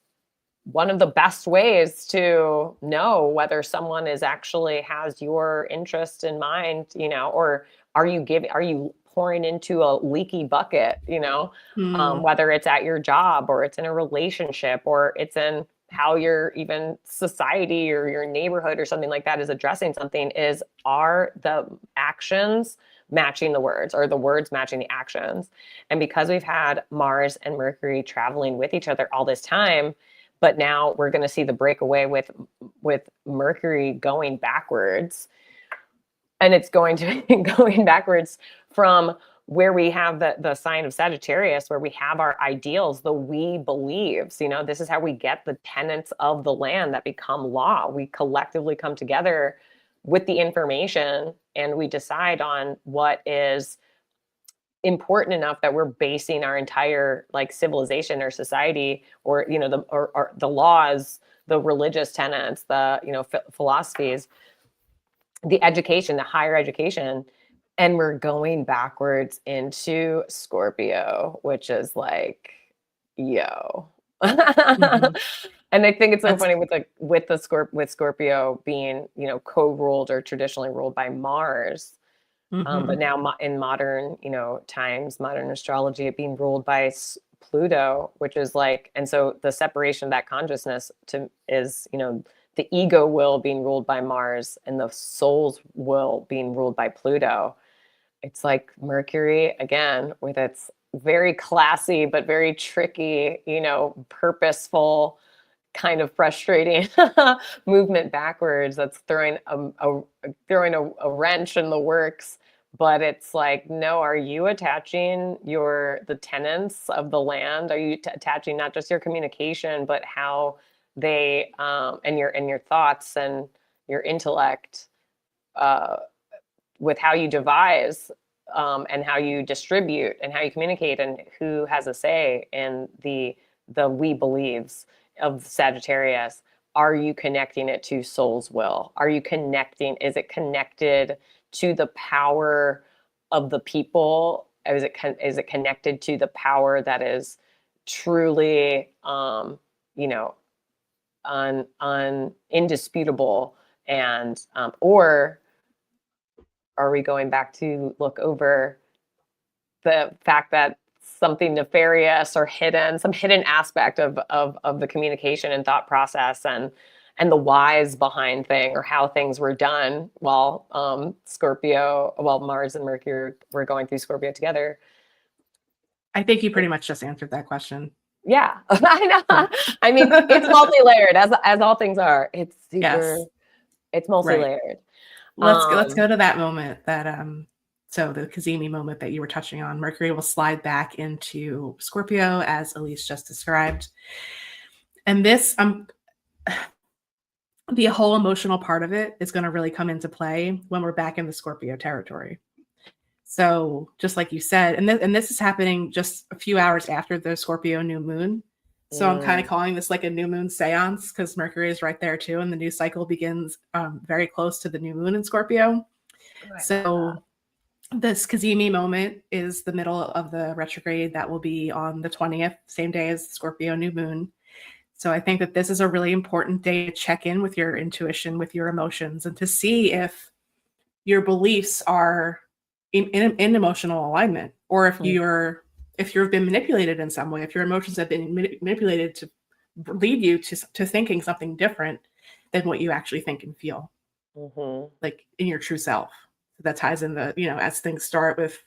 One of the best ways to know whether someone has your interest in mind, or are you pouring into a leaky bucket, whether it's at your job or it's in a relationship or it's in how your even society or your neighborhood or something like that is addressing something, are the actions matching the words or the words matching the actions? And because we've had Mars and Mercury traveling with each other all this time, but now we're going to see the breakaway with Mercury going backwards, and it's going to be going backwards from where we have the sign of Sagittarius, where we have our ideals, the we believes, this is how we get the tenets of the land that become law. We collectively come together with the information and we decide on what is important enough that we're basing our entire like civilization or society or, or the laws, the religious tenets, the, philosophies, the education, the higher education. And we're going backwards into Scorpio, which is like, yo. Mm-hmm. And I think it's so funny with Scorpio being, co-ruled or traditionally ruled by Mars. Mm-hmm. But now in modern, times, modern astrology, it being ruled by Pluto, which is like, and so the separation of that consciousness is, the ego will being ruled by Mars and the soul's will being ruled by Pluto. It's like Mercury, again, with its very classy, but very tricky, purposeful, kind of frustrating movement backwards that's throwing a wrench in the works. But it's like, no, are you attaching the tenets of the land? Are you attaching not just your communication, but how they and your thoughts and your intellect with how you devise and how you distribute and how you communicate and who has a say in the we believes of Sagittarius. Are you connecting it to soul's will? Are you connecting? Is it connected to the power of the people? Is it connected to the power that is truly, indisputable? And or are we going back to look over the fact that something nefarious or hidden, some hidden aspect of the communication and thought process and the whys behind thing, or how things were done while Mars and Mercury were going through Scorpio together? I think you pretty much just answered that question. Yeah, I know. I mean, it's multi-layered, as all things are. It's super. Yes. It's multi-layered. Right. Let's go to that moment that so the Cazimi moment that you were touching on. Mercury will slide back into Scorpio, as Elise just described, and this the whole emotional part of it is going to really come into play when we're back in the Scorpio territory. So just like you said, and this is happening just a few hours after the Scorpio new moon. So I'm kind of calling this like a new moon seance, because Mercury is right there too. And the new cycle begins very close to the new moon in Scorpio. Right. So this Cazimi moment is the middle of the retrograde that will be on the 20th, same day as Scorpio new moon. So I think that this is a really important day to check in with your intuition, with your emotions, and to see if your beliefs are in emotional alignment, or if you've been manipulated in some way, if your emotions have been manipulated to lead you to thinking something different than what you actually think and feel, like in your true self. That ties in as things start with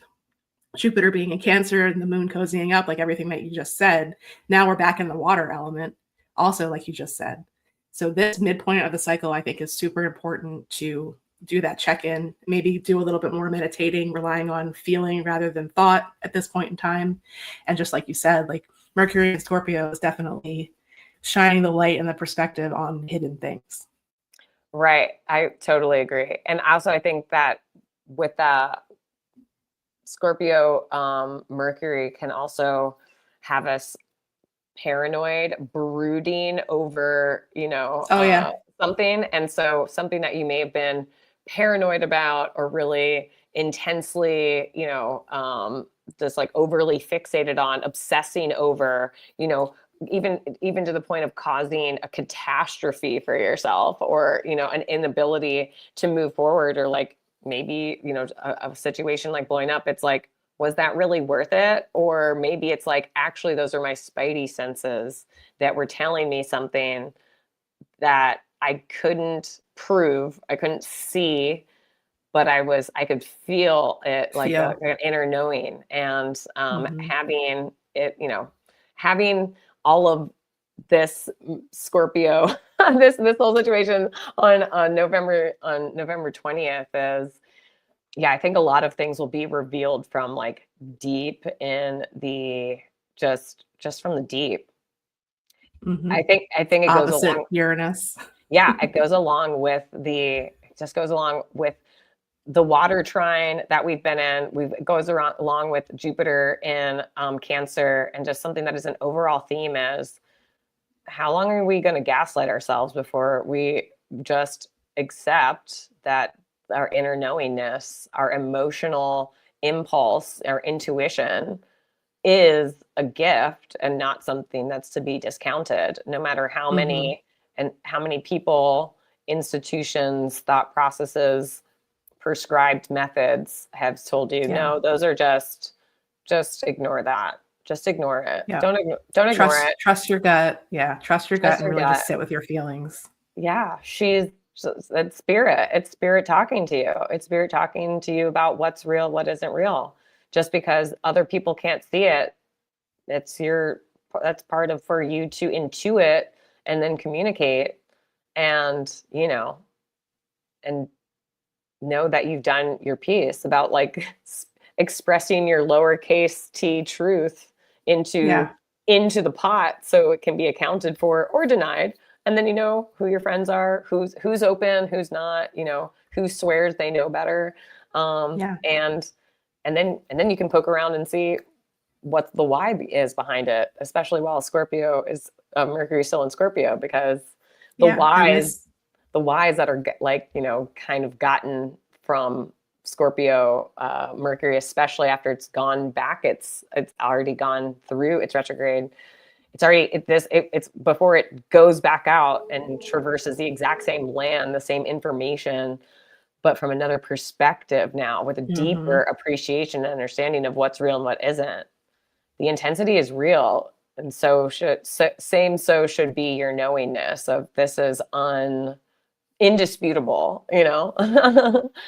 Jupiter being in Cancer and the moon cozying up, like everything that you just said. Now we're back in the water element, also, like you just said. So this midpoint of the cycle, I think, is super important to do that check-in, maybe do a little bit more meditating, relying on feeling rather than thought at this point in time. And just like you said, like Mercury and Scorpio is definitely shining the light and the perspective on hidden things. Right. I totally agree. And also I think that with Scorpio, Mercury can also have us paranoid, brooding over, something. And so something that you may have been paranoid about, or really intensely, just like overly fixated on, obsessing over, even to the point of causing a catastrophe for yourself, or, an inability to move forward, or like maybe, a situation like blowing up. It's like, was that really worth it? Or maybe it's like, actually, those are my spidey senses that were telling me something that I couldn't prove, I couldn't see, but I could feel it, like an inner knowing. And having it, having all of this Scorpio, this whole situation on November 20th is, I think a lot of things will be revealed from like deep in the just from the deep. I think it goes along Uranus. Yeah, it goes along with the water trine that we've been in. It goes along with Jupiter in Cancer, and just something that is an overall theme is, how long are we going to gaslight ourselves before we just accept that our inner knowingness, our emotional impulse, our intuition is a gift and not something that's to be discounted, no matter how many people, institutions, thought processes, prescribed methods have told you, no, those are just ignore that. Just ignore it. Yeah. Don't ignore it. Trust your gut. Yeah. Trust your gut and really just sit with your feelings. Yeah. It's spirit. It's spirit talking to you. It's spirit talking to you about what's real, what isn't real. Just because other people can't see it, that's part of, for you to intuit and then communicate, and and know that you've done your piece about like expressing your lowercase t truth into the pot, so it can be accounted for or denied. And then who your friends are, who's open, who's not, who swears they know better. And and then you can poke around and see what the why is behind it, especially while Scorpio is Mercury still in Scorpio, because the whys that are like, kind of gotten from Scorpio Mercury, especially after it's gone back, it's already gone through its retrograde. It's before it goes back out and traverses the exact same land, the same information, but from another perspective now, with a deeper appreciation and understanding of what's real and what isn't. The intensity is real, and so should be your knowingness of this is indisputable,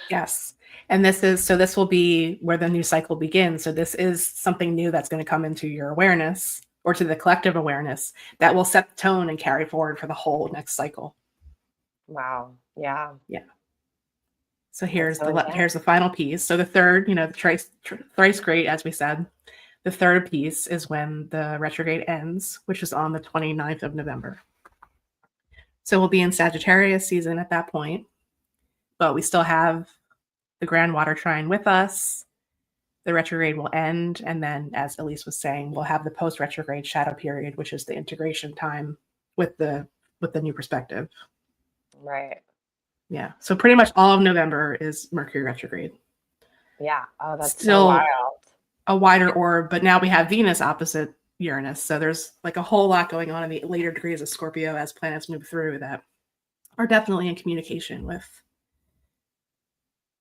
Yes. And this will be where the new cycle begins. So this is something new that's going to come into your awareness, or to the collective awareness, that will set the tone and carry forward for the whole next cycle. Wow. Yeah. Yeah. So here's the final piece. So the third, the thrice great, as we said, the third piece is when the retrograde ends, which is on the 29th of November. So we'll be in Sagittarius season at that point, but we still have the grand water trine with us. The retrograde will end, and then, as Elise was saying, we'll have the post-retrograde shadow period, which is the integration time with the new perspective. Right. Yeah. So pretty much all of November is Mercury retrograde. Yeah. Oh, that's still so wild. A wider orb, but now we have Venus opposite Uranus. So there's like a whole lot going on in the later degrees of Scorpio as planets move through that are definitely in communication with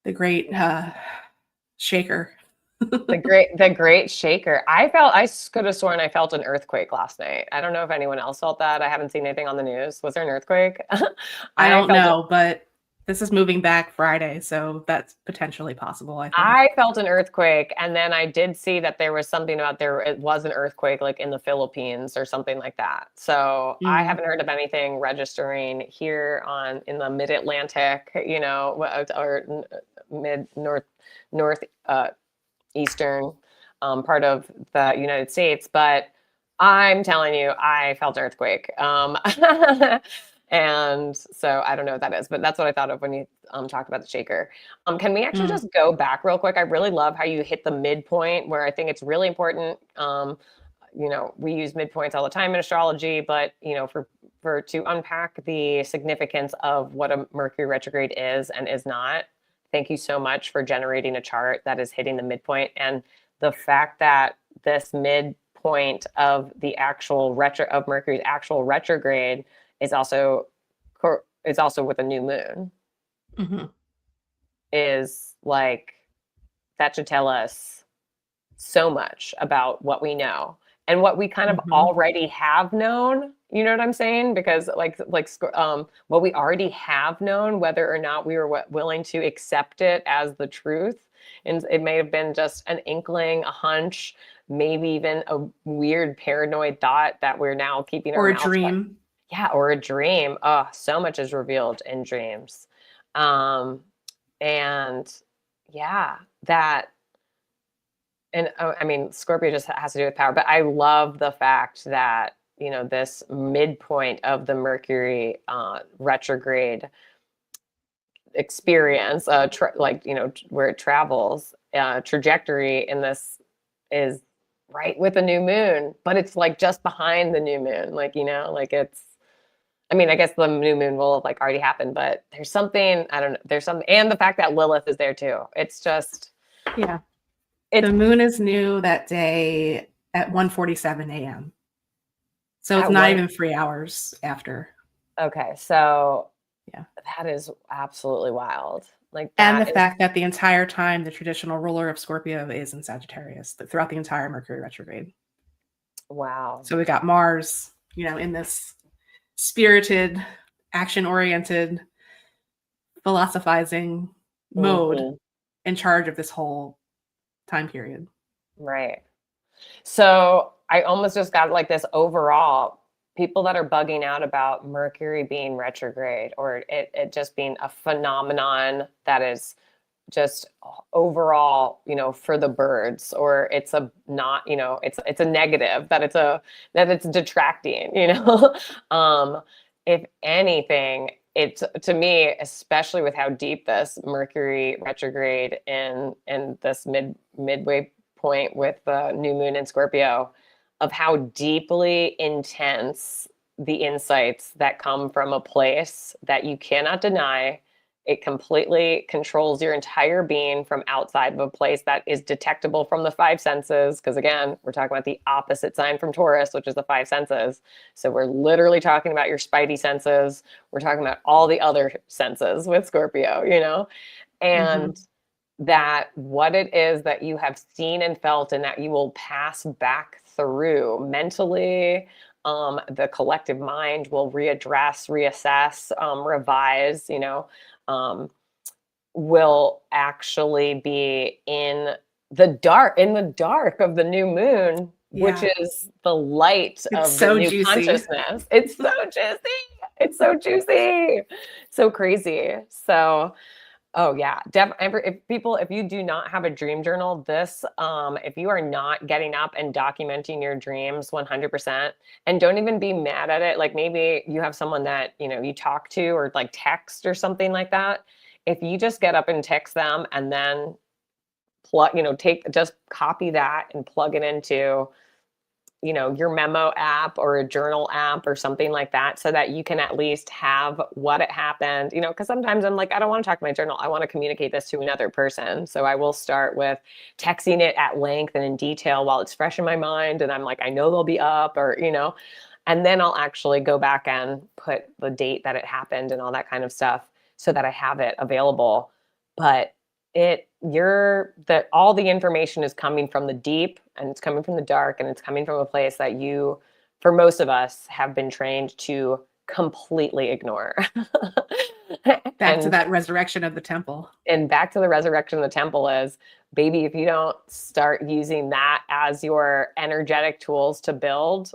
the great shaker. the great shaker. I could have sworn I felt an earthquake last night. I don't know if anyone else felt that. I haven't seen anything on the news. Was there an earthquake? I don't know, but this is moving back Friday, so that's potentially possible, I think. I felt an earthquake, and then I did see that there was something about it was an earthquake like in the Philippines or something like that. So I haven't heard of anything registering here in the mid-Atlantic, or north eastern part of the United States, but I'm telling you, I felt an earthquake. And so I don't know what that is, but that's what I thought of when you talked about the shaker. Can we actually just go back real quick? I really love how you hit the midpoint, where I think it's really important. We use midpoints all the time in astrology, but to unpack the significance of what a Mercury retrograde is and is not. Thank you so much for generating a chart that is hitting the midpoint, and the fact that this midpoint of the actual of Mercury's actual retrograde is also with a new moon. Is like, that should tell us so much about what we know and what we kind of already have known. You know what I'm saying? Because what we already have known, whether or not we were willing to accept it as the truth, and it may have been just an inkling, a hunch, maybe even a weird paranoid thought that we're now keeping our mouths shut. Or a dream. Yeah, or a dream. Oh, so much is revealed in dreams. And yeah, Scorpio just has to do with power, but I love the fact that, this midpoint of the Mercury retrograde experience, where it travels, trajectory in this is right with the new moon, but it's like just behind the new moon. I guess the new moon will have already happened, but there's something, I don't know, and the fact that Lilith is there too. It's just, yeah. The moon is new that day at 1:47 a.m. So it's not even 3 hours after. Okay. So yeah, that is absolutely wild. And the fact that the entire time the traditional ruler of Scorpio is in Sagittarius throughout the entire Mercury retrograde. Wow. So we got Mars, in this spirited, action-oriented, philosophizing mode in charge of this whole time period. Right. So I almost just got this overall, people that are bugging out about Mercury being retrograde, or it just being a phenomenon that is just overall, for the birds, or it's a not, it's a negative, that it's detracting, if anything, it's, to me, especially with how deep this Mercury retrograde in this midway point with the new moon in Scorpio, of how deeply intense the insights that come from a place that you cannot deny. It completely controls your entire being from outside of a place that is detectable from the five senses. Because again, we're talking about the opposite sign from Taurus, which is the five senses. So we're literally talking about your spidey senses. We're talking about all the other senses with Scorpio, you know, and that what it is that you have seen and felt and that you will pass back through mentally, the collective mind will readdress, reassess, revise, you know, will actually be in the dark of the new moon, which is the light of the new juicy. Consciousness. It's so juicy. It's so juicy. So crazy. So, oh yeah, if you do not have a dream journal, if you are not getting up and documenting your dreams 100%, and don't even be mad at it, like maybe you have someone that, you know, you talk to or like text or something like that. If you just get up and text them and then just copy that and plug it into, you know, your memo app or a journal app or something like that, so that you can at least have what it happened, you know, because sometimes I'm like, I don't want to talk to my journal. I want to communicate this to another person. So I will start with texting it at length and in detail while it's fresh in my mind. And I'm like, I know they'll be up, or, you know, and then I'll actually go back and put the date that it happened and all that kind of stuff so that I have it available. But all the information is coming from the deep, and it's coming from the dark, and it's coming from a place that you, for most of us, have been trained to completely ignore. Back to that resurrection of the temple. And back to the resurrection of the temple is, baby, if you don't start using that as your energetic tools to build,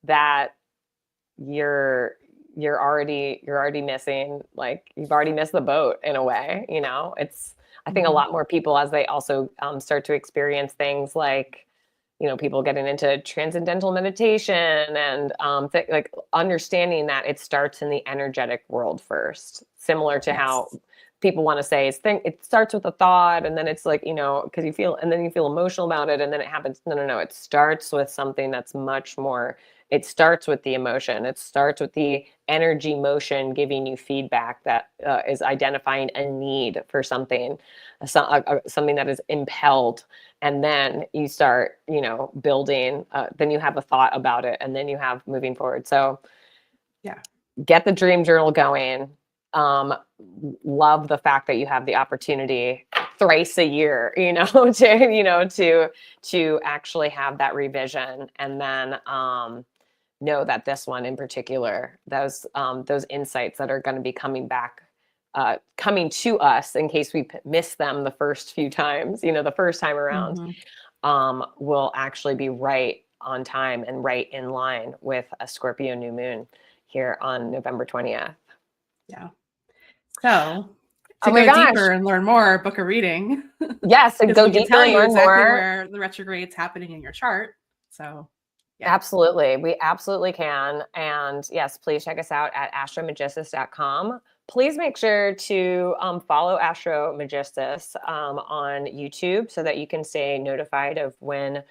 that you're already missing, like you've already missed the boat in a way, you know. I think a lot more people, as they also start to experience things like, you know, people getting into transcendental meditation and like understanding that it starts in the energetic world first, similar to how people want to say it starts with a thought, and then it's like, you know, because you feel emotional about it, and then it happens. No, it starts with something that's much more. It starts with the emotion. It starts with the energy motion giving you feedback that is identifying a need for something, something that is impelled. And then you start, you know, building, then you have a thought about it, and then you have moving forward. So yeah, get the dream journal going. Love the fact that you have the opportunity thrice a year, you know, to actually have that revision. And then, know that this one in particular, those insights that are going to be coming to us, in case we miss them the first few times, you know, the first time around, will actually be right on time and right in line with a Scorpio new moon here on November 20th. Yeah. So to go deeper and learn more, book a reading. Yes, and go deeper and learn more. Where the retrograde's happening in your chart. So yeah. Absolutely. We absolutely can. And yes, please check us out at astromagistus.com. Please make sure to follow Astro Magistus on YouTube so that you can stay notified of when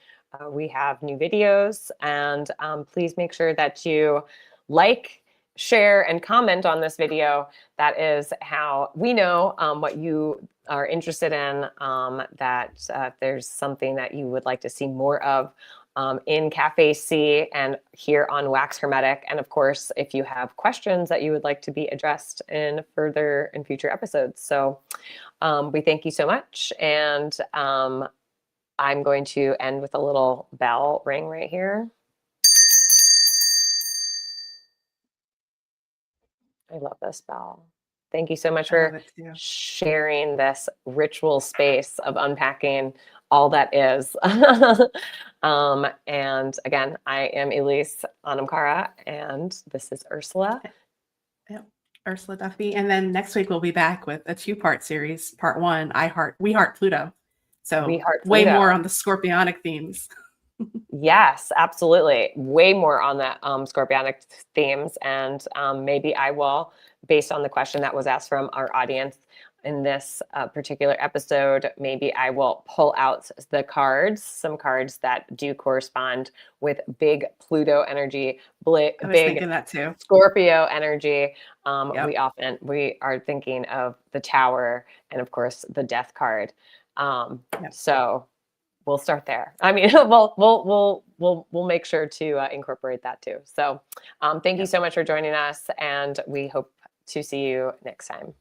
we have new videos. And please make sure that you like, share, and comment on this video. That is how we know what you are interested in, that if there's something that you would like to see more of in Cafe C and here on Wax Hermetic. And of course, if you have questions that you would like to be addressed in future episodes. So we thank you so much. And I'm going to end with a little bell ring right here. I love this bell. Thank you so much for sharing this ritual space of unpacking all that is. And again, I am Elise Anamkara, and this is Ursula. Yep, Ursula Duffy. And then next week we'll be back with a 2-part series. Part 1, We Heart Pluto. So way more on the scorpionic themes. Yes, absolutely. Way more on the scorpionic themes. And maybe I will, based on the question that was asked from our audience in this particular episode, maybe I will pull out the cards, some cards that do correspond with big Pluto energy, I was big thinking that too. Scorpio energy. Yep. We are thinking of the Tower and of course the Death card. Yep. So we'll start there. I mean, we'll make sure to incorporate that too. So, thank you so much for joining us, and we hope to see you next time.